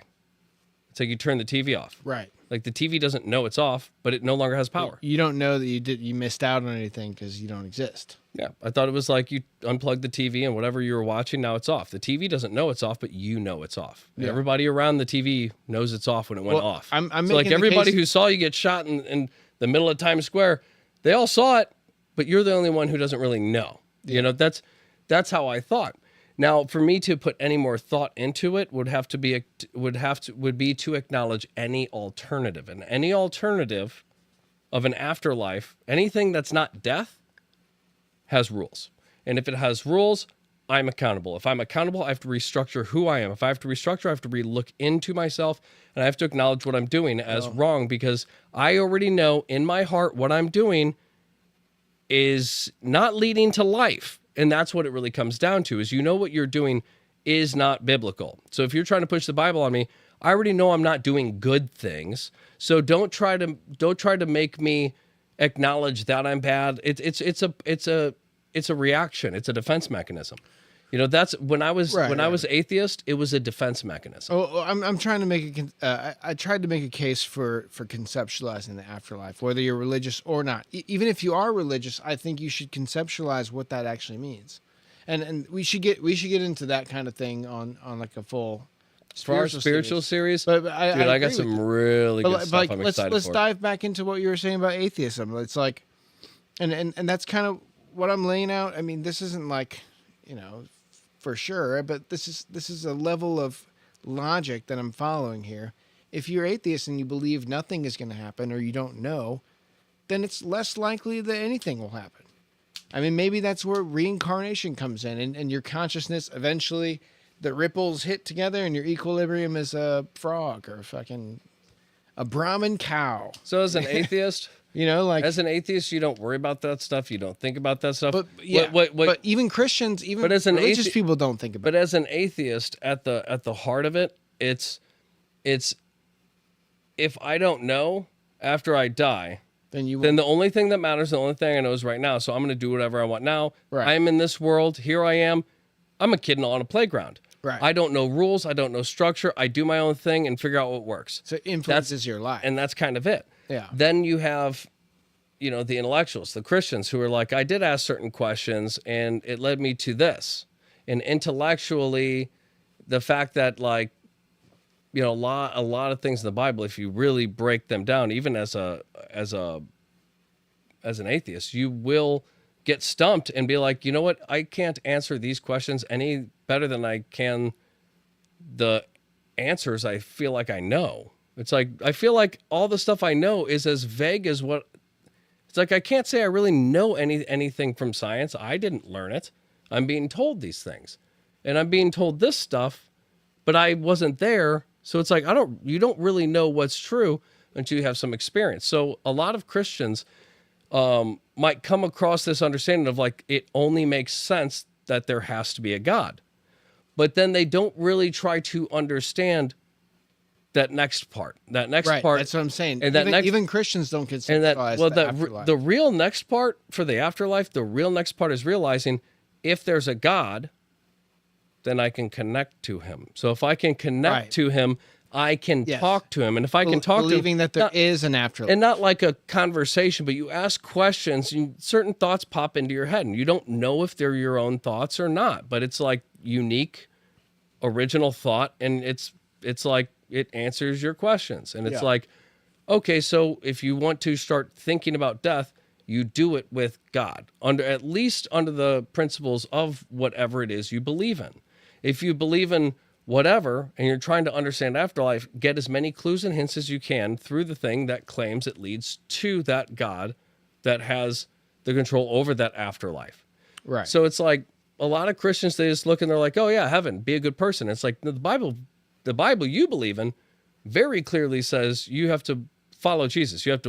S2: It's like you turn the TV off.
S3: Right.
S2: Like the TV doesn't know it's off, but it no longer has power.
S3: You don't know that you missed out on anything because you don't exist.
S2: Yeah. I thought it was like you unplug the TV and whatever you were watching, now it's off. The TV doesn't know it's off, but you know it's off. Yeah. Everybody around the TV knows it's off when it went off.
S3: I'm
S2: so like everybody who saw you get shot in the middle of Times Square, they all saw it, but you're the only one who doesn't really know. Yeah. That's how I thought. Now, for me to put any more thought into it would be to acknowledge any alternative, and any alternative of an afterlife, anything that's not death, has rules. And if it has rules, I'm accountable. If I'm accountable, I have to restructure who I am. If I have to restructure, I have to look into myself, and I have to acknowledge what I'm doing as wrong, because I already know in my heart what I'm doing is not leading to life. And that's what it really comes down to, is what you're doing is not biblical. So if you're trying to push the Bible on me, I already know I'm not doing good things. So don't try to make me acknowledge that I'm bad. It's a reaction. It's a defense mechanism. That's when I was atheist, it was a defense mechanism.
S3: Oh, I'm trying to make I tried to make a case for conceptualizing the afterlife, whether you're religious or not. Even if you are religious, I think you should conceptualize what that actually means, and we should get into that kind of thing on like a full
S2: spiritual series.
S3: But
S2: I got some really good stuff. I'm excited for.
S3: Let's dive back into what you were saying about atheism. It's like, and that's kind of what I'm laying out. I mean, this isn't like, for sure, but this is a level of logic that I'm following here. If you're atheist and you believe nothing is going to happen, or you don't know, then it's less likely that anything will happen. I mean, maybe that's where reincarnation comes in, and your consciousness eventually, the ripples hit together and your equilibrium is a frog or fucking a Brahmin cow.
S2: So as an atheist,
S3: Like
S2: as an atheist, you don't worry about that stuff. You don't think about that stuff.
S3: But yeah, but even Christians, even
S2: but as an
S3: religious people don't think about.
S2: But as an atheist, at the heart of it, it's if I don't know after I die, then the only thing that matters, the only thing I know is right now. So I'm going to do whatever I want now.
S3: Right.
S2: I'm in this world. Here I am. I'm a kid on a playground.
S3: Right.
S2: I don't know rules. I don't know structure. I do my own thing and figure out what works.
S3: So it influences your life.
S2: And that's kind of it.
S3: Yeah.
S2: Then you have, the intellectuals, the Christians who are like, I did ask certain questions and it led me to this. And intellectually, the fact that like, a lot of things in the Bible, if you really break them down, even as an atheist, you will get stumped and be like, you know what? I can't answer these questions any better than I can the answers I feel like I know. It's like, I feel like all the stuff I know is as vague as what, it's like, I can't say I really know anything from science. I didn't learn it. I'm being told these things and I'm being told this stuff, but I wasn't there. So it's like, you don't really know what's true until you have some experience. So a lot of Christians might come across this understanding of like, it only makes sense that there has to be a God, but then they don't really try to understand that next part,
S3: right,
S2: part.
S3: That's what I'm saying.
S2: And
S3: even Christians don't conceptualize the afterlife.
S2: The real next part for the afterlife, the real next part is realizing if there's a God, then I can connect to him. So if I can connect to him, I can talk to him. And if I can talk to him,
S3: believing that there is an afterlife.
S2: And not like a conversation, but you ask questions and certain thoughts pop into your head and you don't know if they're your own thoughts or not, but it's like unique, original thought. And it's like, it answers your questions. And it's like, okay, so if you want to start thinking about death, you do it with God, at least under the principles of whatever it is you believe in. If you believe in whatever, and you're trying to understand afterlife, get as many clues and hints as you can through the thing that claims it leads to that God that has the control over that afterlife.
S3: Right.
S2: So it's like a lot of Christians, they just look and they're like, oh yeah, heaven, be a good person. It's like the Bible you believe in very clearly says you have to follow Jesus. You have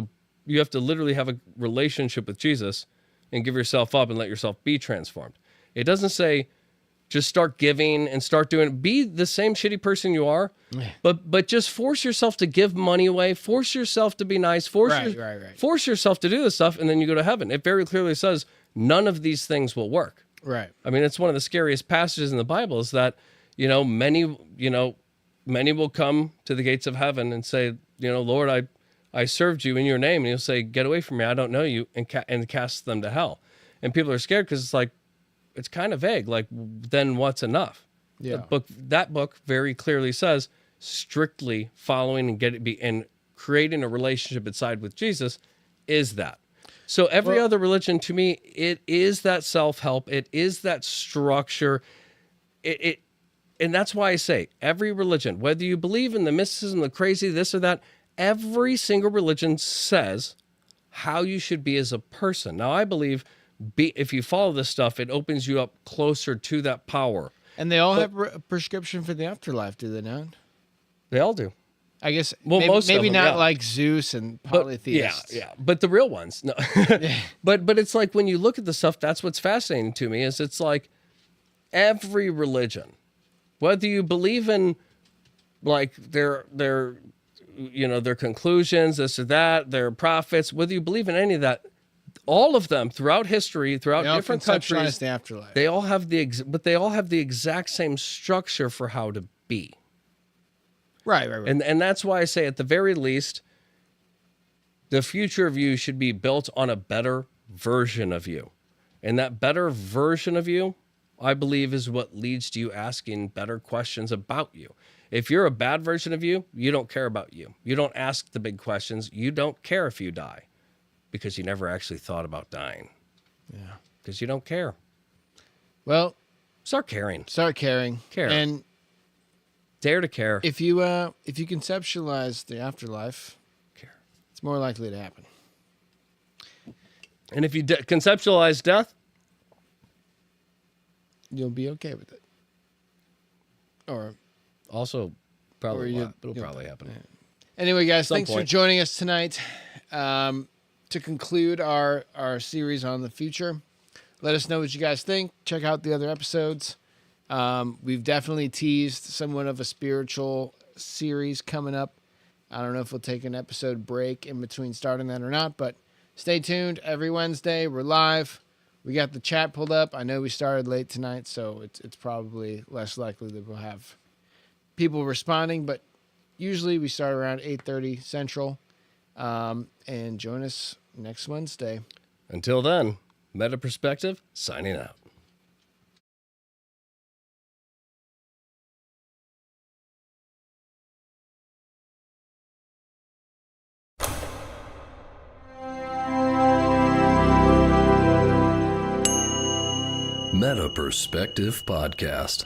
S2: to literally have a relationship with Jesus and give yourself up and let yourself be transformed. It doesn't say just start giving and start doing, be the same shitty person you are, but just force yourself to give money away, force yourself to be nice, force yourself to do this stuff, and then you go to heaven. It very clearly says none of these things will work.
S3: Right.
S2: I mean, it's one of the scariest passages in the Bible is that, many will come to the gates of heaven and say, Lord, I served you in your name. And he'll say, get away from me. I don't know you, and cast them to hell. And people are scared because it's like, it's kind of vague. Like, then what's enough?
S3: Yeah.
S2: That book very clearly says strictly following and creating a relationship inside with Jesus is that. So every other religion to me, it is that self-help. It is that structure. And that's why I say every religion, whether you believe in the mysticism, the crazy, this or that, every single religion says how you should be as a person. Now, I believe if you follow this stuff, it opens you up closer to that power.
S3: And they all have a prescription for the afterlife, do they not?
S2: They all do.
S3: I guess
S2: most
S3: maybe
S2: of them,
S3: not like Zeus and polytheists.
S2: Yeah. But the real ones, no. But it's like when you look at the stuff, that's what's fascinating to me is it's like every religion, whether you believe in like their conclusions, this or that, their prophets, whether you believe in any of that, all of them throughout history, throughout different countries,
S3: the afterlife.
S2: They all have they all have the exact same structure for how to be.
S3: Right.
S2: And that's why I say at the very least, the future of you should be built on a better version of you. And that better version of you, I believe, is what leads to you asking better questions about you. If you're a bad version of you, you don't care about you. You don't ask the big questions. You don't care if you die because you never actually thought about dying.
S3: Yeah.
S2: Because you don't care.
S3: Well,
S2: start caring.
S3: Care. And
S2: dare to care.
S3: If you conceptualize the afterlife,
S2: care.
S3: It's more likely to happen.
S2: And if you conceptualize death,
S3: you'll be okay with it. Or
S2: also, probably it'll probably happen.
S3: Anyway, guys,
S2: Some
S3: thanks for
S2: point.
S3: joining us tonight. To conclude our series on the future, let us know what you guys think. Check out the other episodes. We've definitely teased somewhat of a spiritual series coming up. I don't know if we'll take an episode break in between starting that or not, but stay tuned. Every Wednesday, we're live. We got the chat pulled up. I know we started late tonight, so it's probably less likely that we'll have people responding, but usually we start around 8:30 Central. And join us next Wednesday.
S2: Until then, Meta Perspective signing out.
S1: Meta Perspective Podcast.